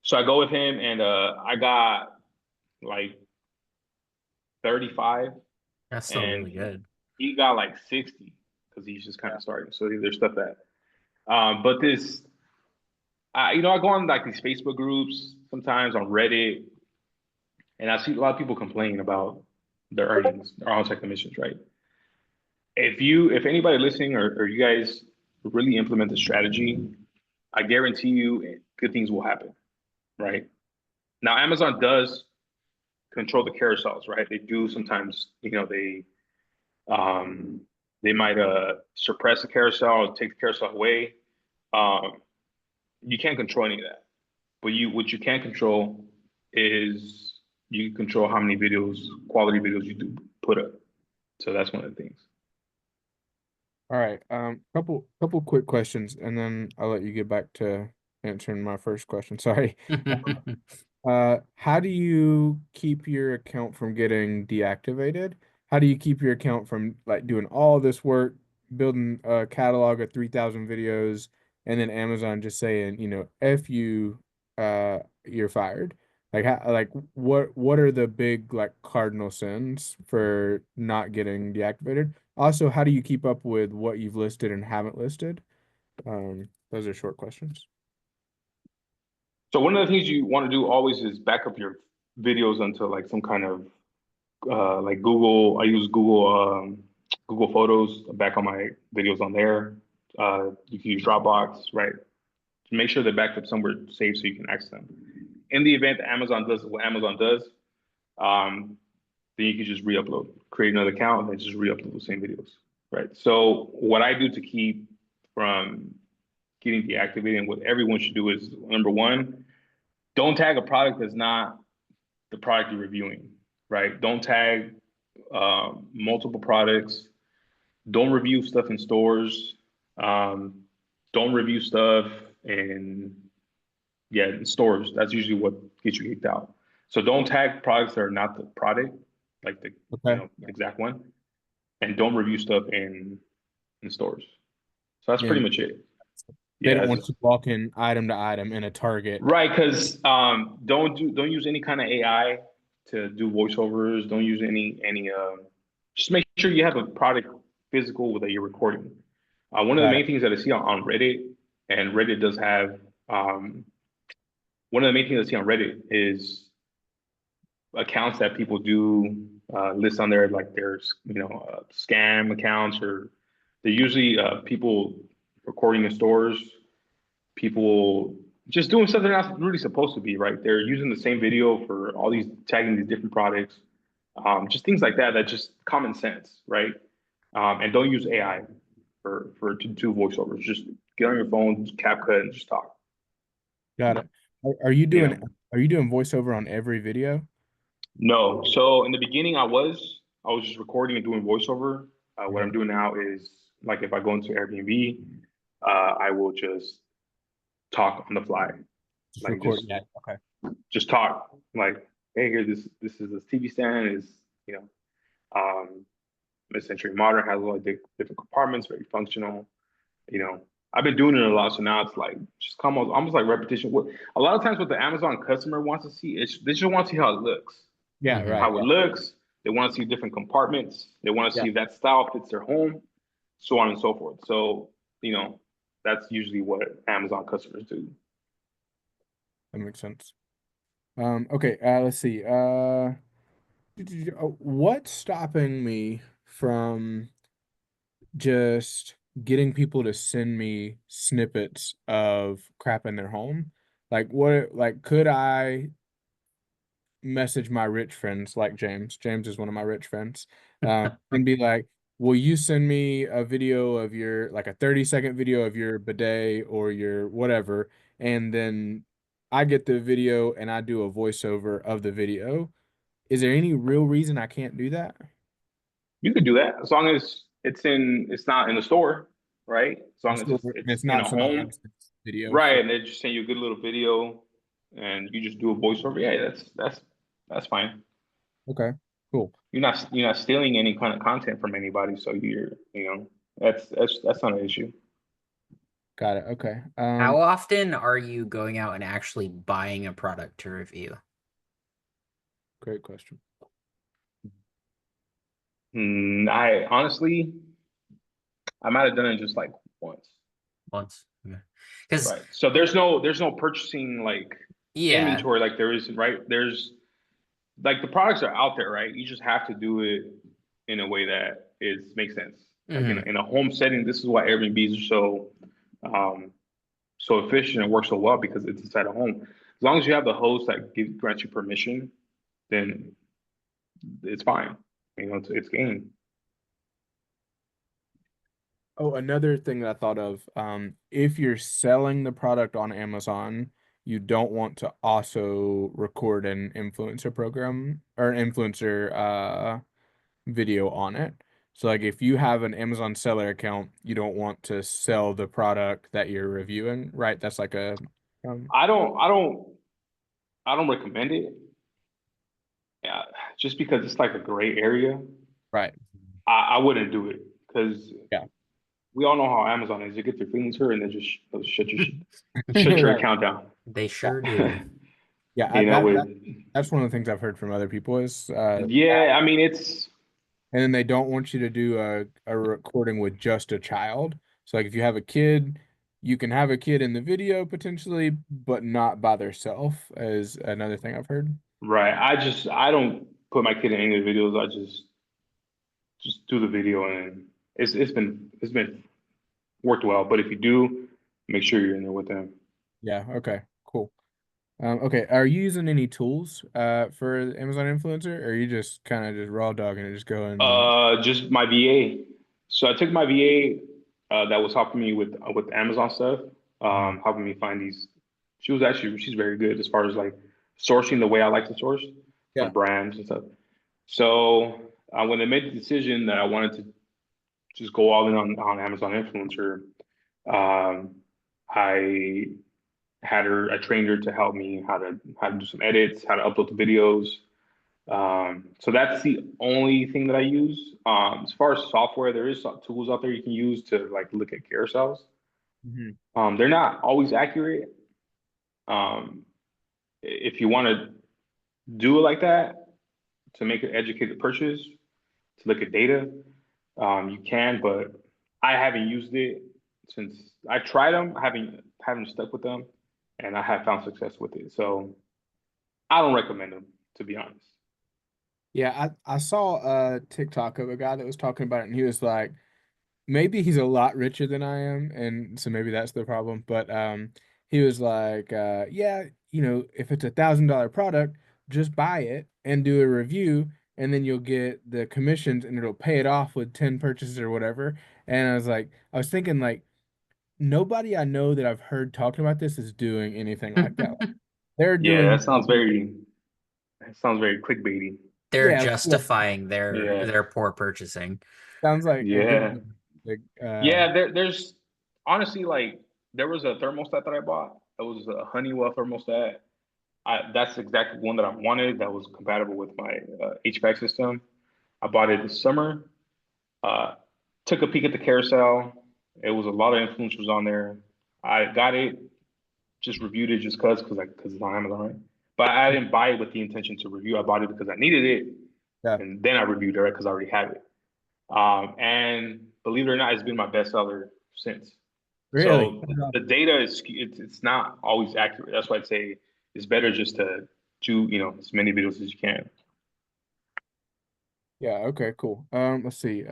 So I go with him, and I got like 35, that's still and really good. he got like 60 because he's just kind Yeah. of starting. So there's stuff that, but this, I go on like these Facebook groups sometimes on Reddit, and I see a lot of people complain about their earnings, their on-site commissions, right? If anybody listening or you guys really implement the strategy, I guarantee you good things will happen, right? Now, Amazon does control the carousels, right? They do sometimes, um, they might suppress the carousel or take the carousel away. Um, you can't control any of that. But what you can control is you control how many videos, quality videos you do put up. So that's one of the things. All right. Couple quick questions, and then I'll let you get back to answering my first question. Sorry. How do you keep your account from getting deactivated? How do you keep your account from like doing all this work, building a catalog of 3,000 videos, and then Amazon just saying, F you, you're fired? What are the big like cardinal sins for not getting deactivated? Also, how do you keep up with what you've listed and haven't listed? Those are short questions. So one of the things you want to do always is back up your videos onto like some kind of like Google. I use Google Photos. Back on my videos on there. You can use Dropbox, right? Make sure they're backed up somewhere safe so you can access them. In the event that Amazon does what Amazon does, um, then you can just re-upload, create another account, and then just re-upload the same videos, right? So what I do to keep from getting deactivated and what everyone should do is number one, don't tag a product that's not the product you're reviewing, right? Don't tag multiple products. Don't review stuff in stores. Um, don't review stuff in in stores. That's usually what gets you kicked out. So don't tag products that are not the product, like the Okay. exact one, and don't review stuff in stores. So that's Yeah, pretty much it. they Yeah, don't that's want you walking item to item in a Target. right. Because don't use any kind of AI to do voiceovers. Don't use any. Just make sure you have a product physical that you're recording. One of the Got main it. things that I see on Reddit, and Reddit does have one of the main things I see on Reddit is accounts that people do list on there like there's scam accounts or they're usually people recording in stores, people just doing stuff they're not really supposed to be, right? They're using the same video for all these tagging these different products, just things like that. That's just common sense, right? And don't use AI to do voiceovers. Just get on your phone, CapCut, and just talk. Got it. Are you You doing know, are you doing voiceover on every video? no. So in the beginning, I was just recording and doing voiceover. What I'm Mhm. doing now is like if I go into Airbnb, I will just talk on the fly, Just like record. just Yeah. Okay. just talk like, hey, here this is this TV stand is you know mid-century modern has a lot of different compartments, very functional. You know, I've been doing it a lot, so now it's like just come almost like repetition. What a lot of times what the Amazon customer wants to see is they just want to see how it looks, Yeah, Hmm. right. how it Yeah. looks. They want to see different compartments. They want to Yeah, see if that style fits their home, so on and so forth. So you know, that's usually what Amazon customers do. that makes sense. Okay, let's see. What's stopping me from just getting people to send me snippets of crap in their home? Like, could I message my rich friends like James? James is one of my rich friends, and be like, will you send me a video of your, like a 30-second video of your bidet or your whatever, and then I get the video and I do a voiceover of the video. Is there any real reason I can't do that? You could do that as long as it's not in the store, right? As long It's as still, it's it's in not a somebody home, else's video right? for, And they just send you a good little video, and you just do a voiceover. Yeah, that's fine. okay, cool. You're not stealing any kind of content from anybody, so that's not an issue. Got it. Okay. How often are you going out and actually buying a product to review? Great question. I honestly, I might have done it just like once, Once. Because, right? So there's no purchasing like yeah. inventory like there is, right? There's like the products are out there, right? You just have to do it in a way that is makes sense. Like in Hmm. a home setting, this is why Airbnbs are um so efficient and work so well because it's inside a home. As long as you have the host that grants you permission, then it's fine. It's game. Oh, another thing that I thought of, if you're selling the product on Amazon, you don't want to also record an influencer program or an influencer video on it. So like if you have an Amazon seller account, you don't want to sell the product that you're reviewing, right? That's like a um I don't I don't I don't recommend it. Yeah, just because it's like a gray area. right. I wouldn't do it because Yeah. we all know how Amazon is. You get their feelings hurt and then just they'll shut your Right. account down. They Yeah. sure do. Yeah, With that's one of the things I've heard from other people is yeah, I mean it's and then they don't want you to do a recording with just a child. So like if you have a kid, you can have a kid in the video potentially, but not by themselves, is another thing I've heard. right. I don't put my kid in any of the videos. I just do the video and it's been worked well. But if you do, make sure you're in there with them. Yeah, okay, cool. Okay, are you using any tools for Amazon Influencer, or are you just kind of just raw dogging it, just going, Just my VA. So I took my VA that was helping me with Amazon stuff, Mhm. helping me find these. She's very good as far as like sourcing the way I like to source Yeah. from brands and stuff. So when I made the decision that I wanted to just go all in on Amazon Influencer, um, I I trained her to help me how to do some edits, how to upload the videos. So that's the only thing that I use. As far as software, there is some tools out there you can use to like look at carousels. Mhm. They're not always accurate. Um, if you want to do it like that to make an educated purchase, to look at data, you can, but I haven't used it since I tried them. I haven't stuck with them, and I have found success with it. So I don't recommend them, to be honest. Yeah, I saw a TikTok of a guy that was talking about it, and he was like, maybe he's a lot richer than I am, and so maybe that's the problem. But he was like, yeah, if it's $1,000 product, just buy it and do a review, and then you'll get the commissions, and it'll pay it off with 10 purchases or whatever. And I was thinking like nobody I know that I've heard talking about this is doing anything like that. They're Yeah, doing like, that sounds very clickbaity. They're yeah, yeah, justifying Yeah, their poor purchasing. sounds like a good yeah, like yeah. There's honestly like there was a thermostat that I bought. It was a Honeywell thermostat. That's exactly one that I wanted. That was compatible with my HVAC system. I bought it this summer. Uh, Took a peek at the carousel, It was a lot of influencers on there. I got it, just reviewed it just because it's on Amazon, right? But I didn't buy it with the intention to review. I bought it because I needed it, Yeah. and then I reviewed it, right? Because I already had it. And believe it or not, it's been my bestseller since. Really? So the data it's not always accurate. That's why I'd say it's better just to do as many videos as you can. Yeah, okay, cool. Let's see.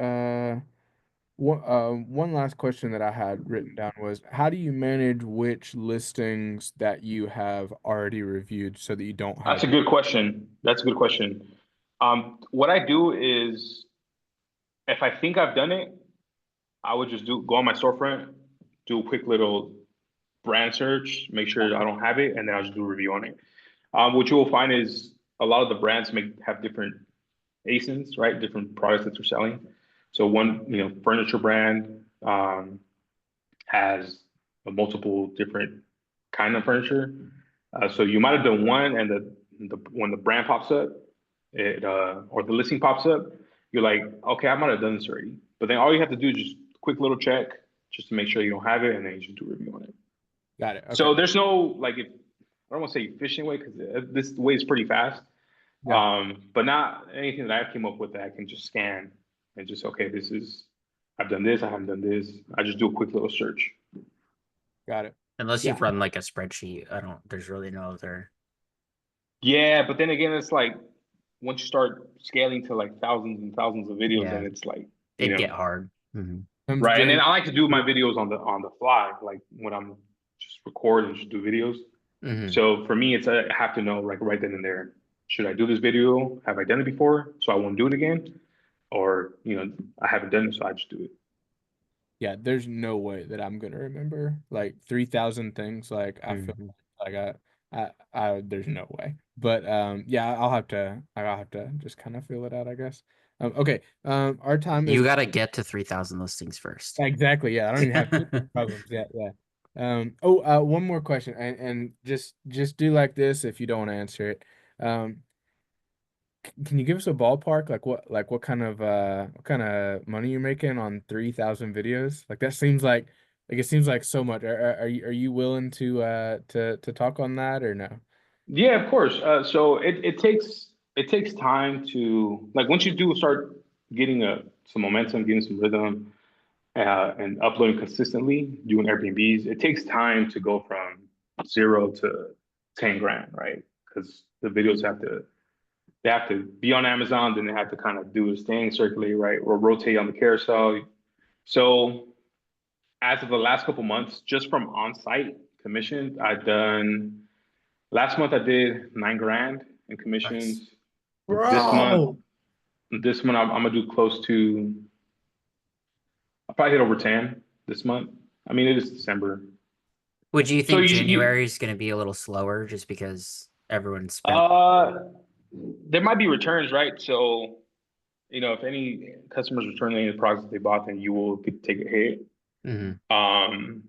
One last question that I had written down was, how do you manage which listings that you have already reviewed so that you don't That's have? a good question. That's a good question. What I do is if I think I've done it, I would just go on my storefront, do a quick little brand search, make sure I don't have it, and then I'll just do a review on it. What you will find is a lot of the brands may have different ASINs, right? Different products that they're selling. So one, furniture brand has a multiple different kind of furniture. So you might have done one, and the when the brand pops up, it or the listing pops up, you're like, okay, I might have done this already. But then all you have to do is just quick little check just to make sure you don't have it, and then you just do a review on it. Got it. Okay. So there's no like if I don't want to say efficient way because this way is pretty fast. Yeah, But not anything that I came up with that I can just scan and just okay, this is I've done this, I haven't done this. I just do a quick little search. got it. Unless Yeah. you've run like a spreadsheet, I don't. There's really no other. Yeah, but then again, it's like once you start scaling to like thousands and thousands of videos, then Yeah, it's like, it'd get hard. Hmm. Comes right. And then during. I like to do my videos on the fly, like when I'm just record and just do videos. Hmm. So for me, it's I have to know like right then and there, should I do this video? Have I done it before? So I won't do it again, or I haven't done it, so I just do it. Yeah, there's no way that I'm gonna remember like 3,000 things. Like I feel Hmm. like there's no way. But yeah, I'll have to just kind of feel it out, I guess. Okay. Our time You is got to get to 3,000 listings first. exactly. Yeah, I don't even have problems yet. Yeah. One more question, and just do like this if you don't want to answer it. Um, can you give us a ballpark, like what kind of money you're making on 3,000 videos? Like that seems like it seems like so much. Are you willing to talk on that or no? Yeah, of course. So it takes time to like once you do start getting some momentum, getting some rhythm, and uploading consistently, doing Airbnbs. It takes time to go from 0 to 10 grand, right? Because the videos they have to be on Amazon, then they have to kind of do this thing, circulate, right, or rotate on the carousel. So as of the last couple months, just from on-site commissions, I've done. Last month I did 9 grand in Nice. commissions. This month, Bro, I'm gonna do close to. I'll probably hit over 10 this month. I mean, it is December, Would you so think you January is going to be a little slower just because everyone spent? uh, there might be returns, right? So if any customers return any of the products that they bought, then you will take a hit. Hmm. Um,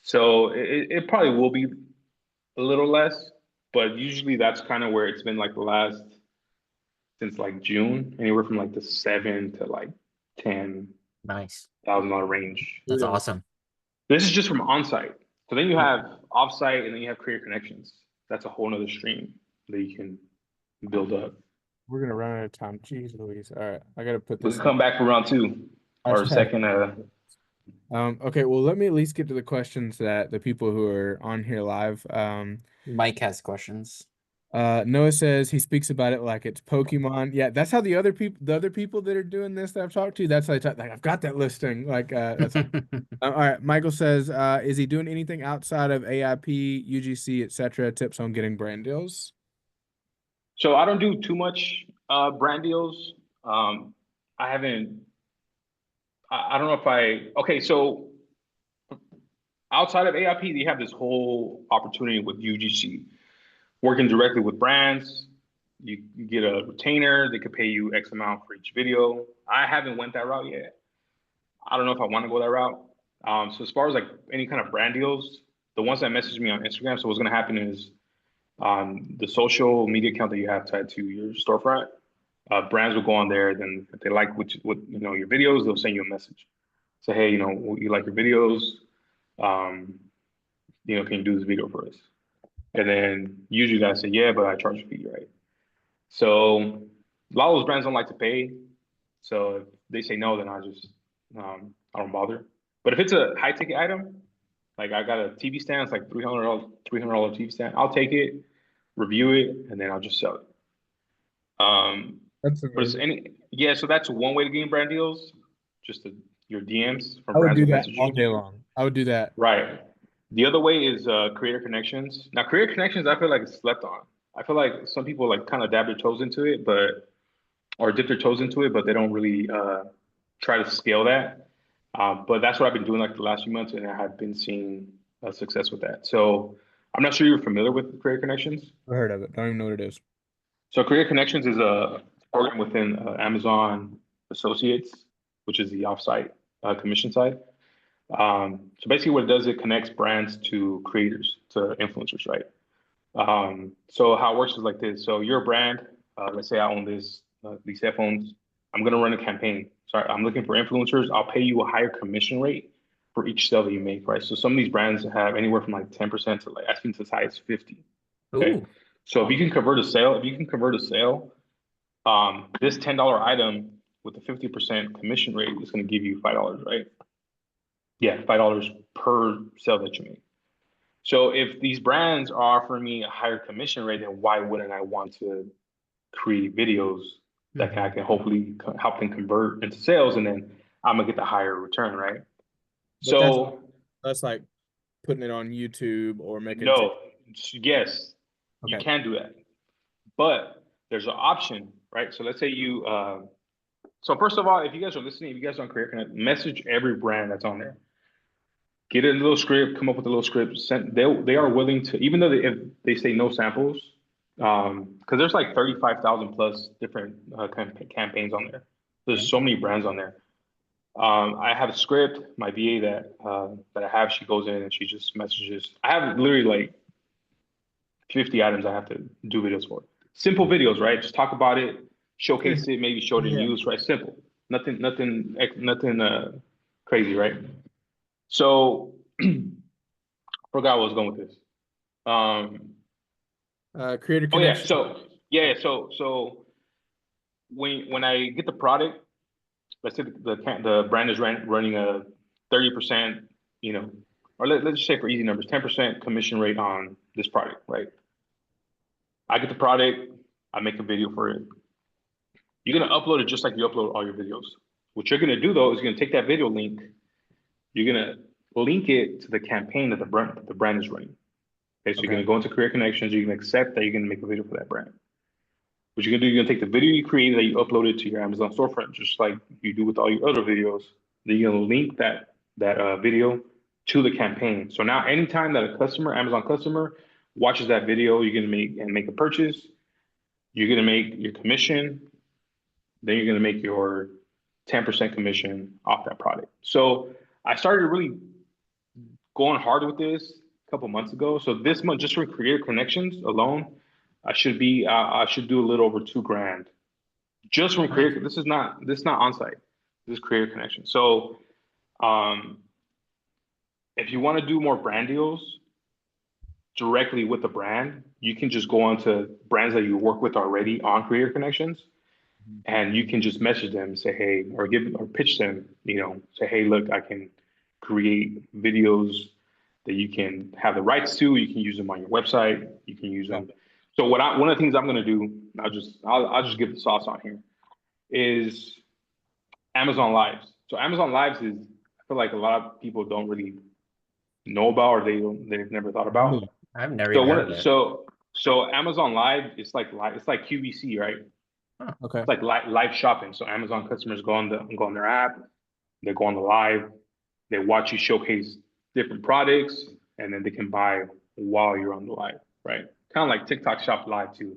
so it probably will be a little less, but usually that's kind of where it's been like the last since like June, anywhere from like the 7 to like Nice. $10,000 range. That's really? awesome. This is just from on-site. So then you Yeah, have off-site and then you have career connections. That's a whole nother stream that you can build up. we're gonna run out of time. Jeez Louise. All right, I gotta put We can this in come back for round two or hashtag. second. Okay, well, let me at least get to the questions that the people who are on here live. Mike has questions. Noah says he speaks about it like it's Pokemon. Yeah, that's how the other people that are doing this that I've talked to, that's how they talk, like I've got that listing. Like that's all right. Michael says, is he doing anything outside of AIP, UGC, etc. Tips on getting brand deals? So I don't do too much brand deals. I haven't. I don't know if Okay, so outside of AIP, you have this whole opportunity with UGC, working directly with brands. You get a retainer. They could pay you X amount for each video. I haven't went that route yet. I don't know if I want to go that route. So as far as like any kind of brand deals, the ones that message me on Instagram. So what's going to happen is the social media account that you have tied to your storefront, brands will go on there. Then if they like what your videos, they'll send you a message. Say, hey, you like your videos? Um, can you do this video for us? And then usually I say, yeah, but I charge a fee, right? So a lot of those brands don't like to pay. So if they say no, then I don't bother. But if it's a high ticket item, like I got a TV stand, it's like $300 TV stand. I'll take it, review it, and then I'll just sell it. That's But it's amazing. yeah, so that's one way to gain brand deals, just your DMs from I would brands do that that message all you. day long. I would do that. Right. The other way is creator connections. Now, creator connections, I feel like it's slept on. I feel like some people like kind of dab their toes into it, or dip their toes into it, but they don't really try to scale that. But that's what I've been doing like the last few months, and I have been seeing success with that. So I'm not sure you're familiar with Creator Connections. I heard of it. Don't even know what it is. So Creator Connections is a program within Amazon Associates, which is the offsite commission side. So basically, what it does, it connects brands to creators, to influencers, right? So how it works is like this. So you're a brand. Let's say I own these headphones. I'm gonna run a campaign. Sorry, I'm looking for influencers. I'll pay you a higher commission rate for each sale that you make, right? So some of these brands have anywhere from like 10% to like I think as high as 50. Okay. Ooh. So if you can convert a sale, this $10 item with a 50% commission rate is gonna give you $5, right? Yeah, $5 per sale that you make. So if these brands are offering me a higher commission rate, then why wouldn't I want to create videos that I Mhm. can hopefully help them convert into sales, and then I'm gonna get the higher return, right? But that's So like putting it on YouTube or making no, yes, you okay. can do that, but there's an option, right? So let's say so first of all, if you guys are listening, if you guys don't create, message every brand that's on there. Get a little script, come up with a little script. They are willing to, even though if they say no samples, because there's like 35,000 plus different campaigns on there. There's Okay. so many brands on there. I have a script. My VA that I have, she goes in and she just messages. I have literally like 50 items I have to do videos for. Simple videos, right? Just talk about it, showcase it, maybe show it in Yeah. news, right? Simple. Nothing crazy, right? So forgot where I was going with this. Creator Oh yeah, connection. so yeah, so when I get the product, let's say the brand is running a 30%, or let's just say for easy numbers, 10% commission rate on this product, right? I get the product, I make a video for it. You're gonna upload it just like you upload all your videos. What you're gonna do though is you're gonna take that video link, you're gonna link it to the campaign that the brand is running. Okay, so you're Okay. gonna go into Career Connections, you can accept that you're gonna make a video for that brand. What you're gonna do, you're gonna take the video you created that you uploaded to your Amazon storefront, just like you do with all your other videos. Then you're gonna link that video to the campaign. So now, anytime that a customer, Amazon customer, watches that video, you're gonna make a purchase. You're gonna make your commission. Then you're gonna make your 10% commission off that product. So I started really going hard with this a couple months ago. So this month, just for Creator Connections alone, I should do a little over 2 grand just from Nice. Creator. This is not on site. This is Creator Connection. So um, if you want to do more brand deals directly with the brand, you can just go on to brands that you work with already on Creator Connections, and you can just message them, say hey, or pitch them, say hey, look, I can create videos that you can have the rights to. You can use them on your website. You can use Got them. So one of the things I'm going to do, I'll just give the sauce on here, is Amazon Lives. So Amazon Lives I feel like a lot of people don't really know about, or they've never thought it. about. I've never So even heard when of it. so Amazon Live, it's like QVC, right? Huh. Okay. It's like live shopping. So Amazon customers go on their app, they go on the live, they watch you showcase different products, and then they can buy while you're on the live, right? Kind of like TikTok Shop Live too.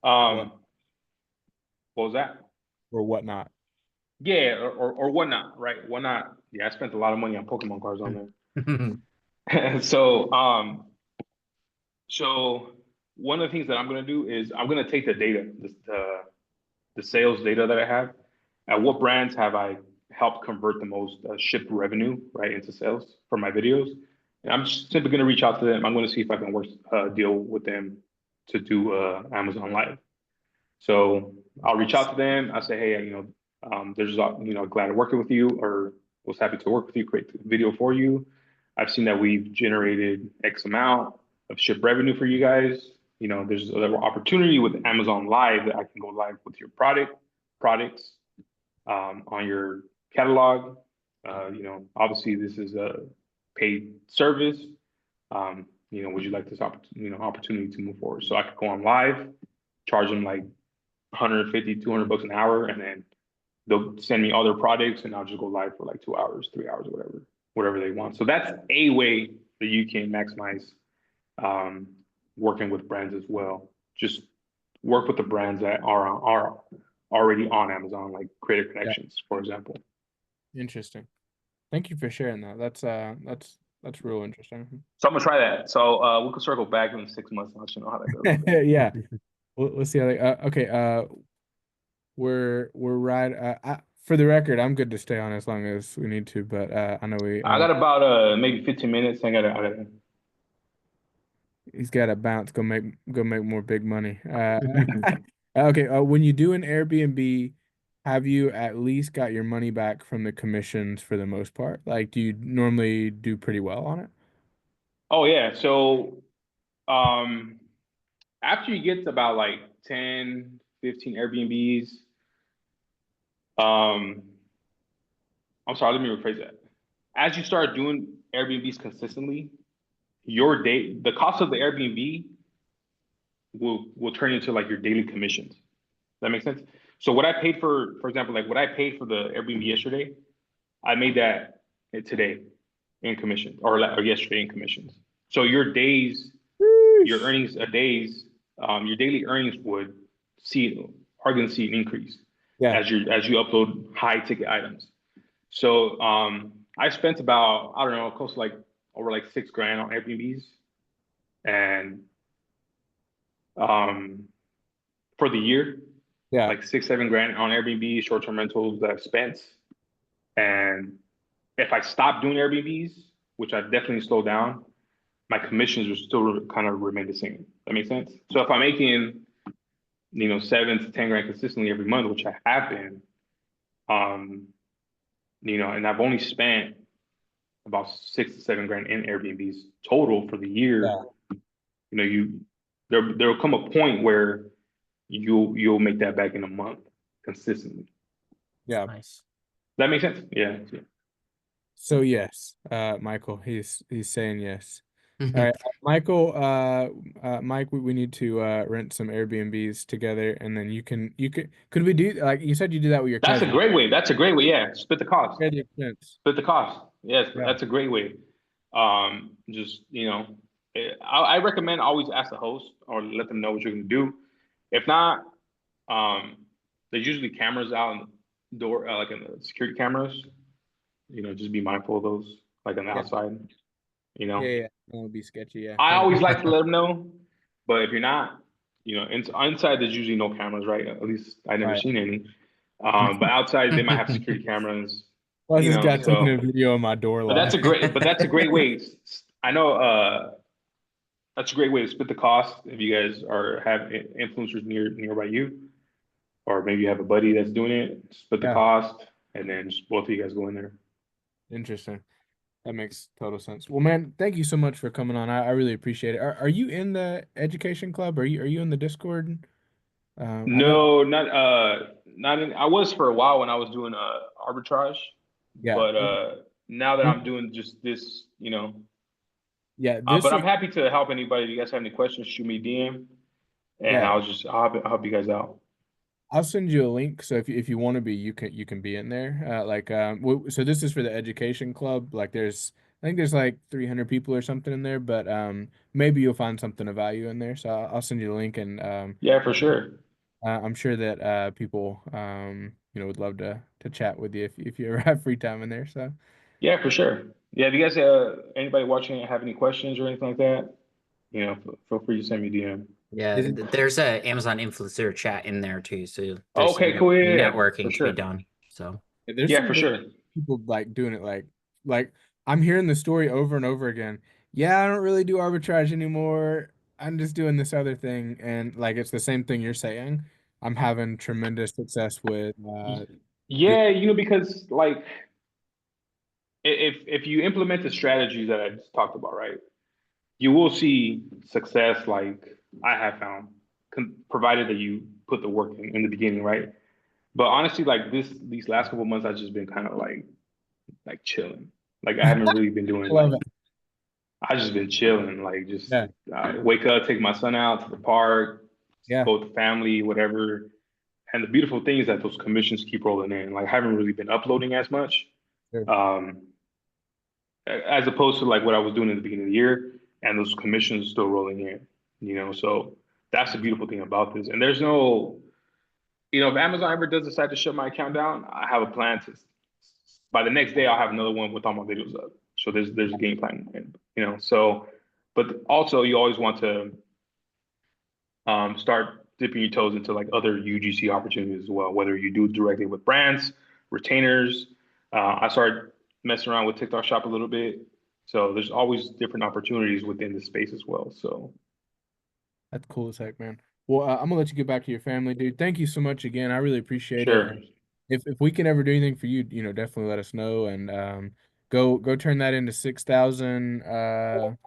What Um, what was that? or whatnot. Yeah, or whatnot, right? Whatnot. Yeah, I spent a lot of money on Pokemon cards on there. So one of the things that I'm gonna do is I'm gonna take the data, the sales data that I have, and what brands help convert the most shipped revenue right into sales for my videos. And I'm just simply going to reach out to them. I'm going to see if I can work deal with them to do Amazon Live. So I'll reach out to them. I say, hey, there's glad to working with you, or was happy to work with you, create the video for you. I've seen that we've generated X amount of ship revenue for you guys. There's a opportunity with Amazon Live that I can go live with your products on your catalog. Obviously this is a paid service. Would you like this opportunity to move forward? So I could go on live, charge them like 150, 200 bucks an hour, and then they'll send me all their products, and I'll just go live for like 2 hours, 3 hours, whatever they want. So that's a way that you can maximize working with brands as well. Just work with the brands that are already on Amazon, like Creator Yeah. Connections, for example. Interesting. Thank you for sharing that. That's real interesting. So I'm gonna try that. So we can circle back in 6 months and let you know how that goes. Yeah. We'll see how they, okay. We're right. For the record, I'm good to stay on as long as we need to, but I know I got about maybe 15 minutes. I gotta he's got to bounce, go make more big money. Okay. When you do an Airbnb, have you at least got your money back from the commissions for the most part? Like, do you normally do pretty well on it? Oh yeah. So um after you get to about like 10, 15 Airbnbs, um I'm sorry, let me rephrase that. As you start doing Airbnbs consistently, the cost of the Airbnb will turn into like your daily commissions. That makes sense. So what I paid for example, like what I paid for the Airbnb yesterday, I made that today in commission, or yesterday in commissions. So your Sheesh. earnings a days, your daily earnings are going to see an increase Yeah. as you upload high ticket items. So I spent about, I don't know, close to like over like 6 grand on Airbnbs, and um, for the year, Yeah. like 6, 7 grand on Airbnb, short term rentals that I've spent. And if I stop doing Airbnbs, which I've definitely slowed down, my commissions will still kind of remain the same. That makes sense. So if I'm making 7 to 10 grand consistently every month, which I have been, um, and I've only spent about 6 to 7 grand in Airbnbs total for the year. Yeah. There will come a point where you'll make that back in a month consistently. Yeah. Nice. That makes sense? Yeah. So yes, Michael, he's saying yes. All right, Michael, Mike, we need to rent some Airbnbs together, and then could we do, like you said, you do that with your That's a cousin? great way. That's a great way. Yeah. Split the cost. Share the expense. Split the cost. Yes, Yeah. that's a great way. Just, I recommend always ask the host or let them know what you're going to do. If not, um, there's usually cameras out in the door, like in the security cameras. Just be mindful of those, like on the Yeah. outside. Yeah. That would be sketchy. Yeah. I always like to let them know, but if you're not, inside there's usually no cameras, right? At least I never Right. seen any. But outside they might have security cameras, Plus, this guy taking a so. video of my door But that's lock. a great, but that's a great way. I know that's a great way to split the cost if you guys have influencers nearby you, or maybe you have a buddy that's doing it. Split the Yeah. cost, and then just both of you guys go in there. Interesting. That makes total sense. Well, man, thank you so much for coming on. I really appreciate it. Are you in the education club? Are you in the Discord? I know. No, not in. I was for a while when I was doing arbitrage, Yeah. but now that I'm doing just this, Yeah. This but is. I'm happy to help anybody. If you guys have any questions, shoot me a DM, and Yeah. I'll help you guys out. I'll send you a link. So if you want to be, you can be in there. So this is for the education club. Like I think there's like 300 people or something in there, but maybe you'll find something of value in there. So I'll send you the link, and Yeah, for sure. I'm sure that people would love to chat with you if you ever have free time in there. So Yeah, for sure. Yeah, if you guys, anybody watching have any questions or anything like that, feel free to send me a DM. Yeah, is it? there's a Amazon influencer chat in there too, so there's some Okay, cool. Yeah, yeah, yeah, for networking to be sure. done. So There's Yeah, some for big sure. people like doing it like I'm hearing the story over and over again. Yeah, I don't really do arbitrage anymore. I'm just doing this other thing, and like it's the same thing you're saying. I'm having tremendous success with Y- do Yeah, because like if you implement the strategies that I just talked about, right, you will see success. Like I have found, provided that you put the work in the beginning, right? But honestly, like these last couple months, I've just been kind of like chilling. Like I haven't really been doing love like it. I just been chilling. Like just Yeah, wake up, take my son out to the park, yeah, go with the family, whatever. And the beautiful thing is that those commissions keep rolling in. Like I haven't really been uploading as much, sure. um, as opposed to like what I was doing in the beginning of the year, and those commissions still rolling in. So that's the beautiful thing about this. And there's no, if Amazon ever does decide to shut my account down, I have a plan to. By the next day, I'll have another one with all my videos up. So there's a game plan, So, but also you always want to start dipping your toes into like other UGC opportunities as well, whether you do directly with brands, retainers. I started messing around with TikTok Shop a little bit. So there's always different opportunities within the space as well. So That's cool as heck, man. Well, I'm gonna let you get back to your family, dude. Thank you so much again. I really appreciate it. sure. And if we can ever do anything for you, definitely let us know. And go turn that into 6,000 or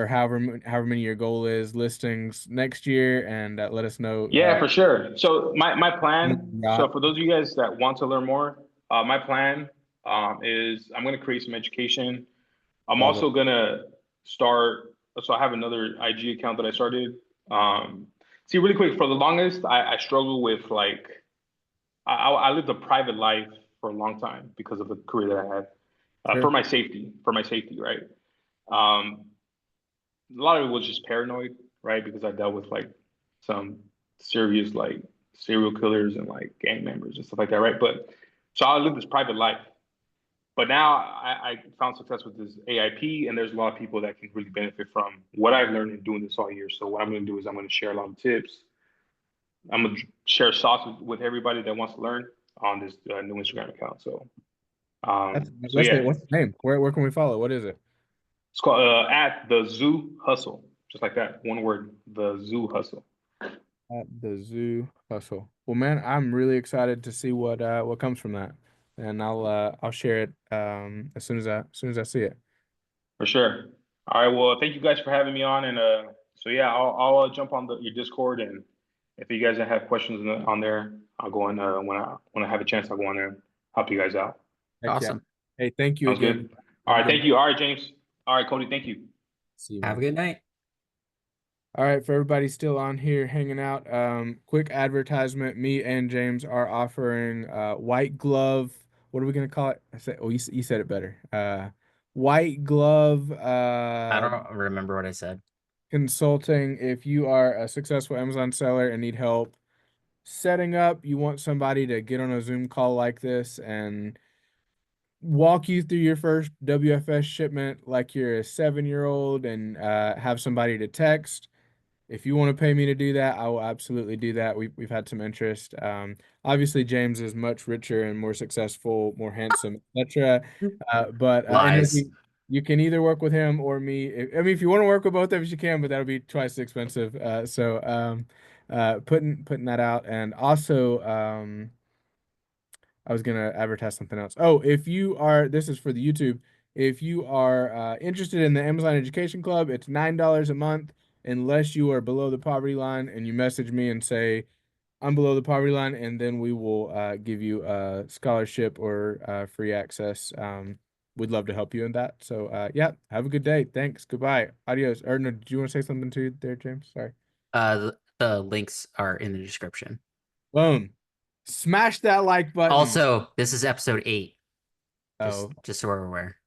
however many your goal is listings next year, and let us know. Yeah, for sure. So my plan, so Yacht. for those of you guys that want to learn more, my plan is I'm going to create some education. I'm Love it. also going to start, so I have another IG account that I started. Um, See, really quick, for the longest, I struggled with like, I lived a private life for a long time because of the career that I had, Sure. for my safety, right? Um, a lot of it was just paranoid, right? Because I dealt with like some serious like serial killers and like gang members and stuff like that, right? But so I lived this private life. But now I found success with this AIP, and there's a lot of people that can really benefit from what I've learned in doing this all year. So what I'm going to do is I'm going to share a lot of tips. I'm going to share sauce with everybody that wants to learn on this new Instagram account. So That's so yeah, what's the name? Where can we follow? What is it? it's called at the Zoo Hustle, just like that, one word, the Zoo Hustle. At the Zoo Hustle. Well, man, I'm really excited to see what comes from that, and I'll share it as soon as I see it. For sure. All right. Well, thank you guys for having me on. And so yeah, I'll jump on your Discord, and if you guys have questions on there, I'll go on when I have a chance. I'll go on there and help you guys out. Heck yeah. Awesome. Hey, thank you Sounds again. good. All Have a right. good Thank night. you. All right, James. All right, Cody. Thank you. See you, Have a man. good night. All right, for everybody still on here hanging out, quick advertisement. Me and James are offering white glove. What are we gonna call it? You said it better. White glove I don't remember what I said. consulting. If you are a successful Amazon seller and need help setting up, you want somebody to get on a Zoom call like this and walk you through your first WFS shipment like you're a 7-year-old and have somebody to text. If you want to pay me to do that, I will absolutely do that. We've had some interest. Obviously, James is much richer and more successful, more handsome, etc. But and Lies. you can either work with him or me. I mean, if you want to work with both of us, you can, but that'll be twice as expensive. Putting that out, and also I was gonna advertise something else. Oh, if you are, this is for the YouTube. If you are interested in the Amazon Education Club, it's $9 a month, unless you are below the poverty line and you message me and say I'm below the poverty line, and then we will give you a scholarship or free access. We'd love to help you in that. So yeah, have a good day. Thanks. Goodbye. Adios. Or no, did you want to say something too there, James? Sorry. The links are in the description. Boom. Smash that like button. Also, this is episode 8. Oh, Just so we're aware.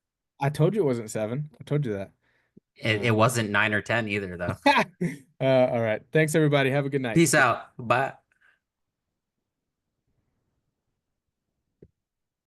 I told you it wasn't 7. I told you that. It wasn't 9 or 10 either, though. All right. Thanks, everybody. Have a good night. Peace out. Bye.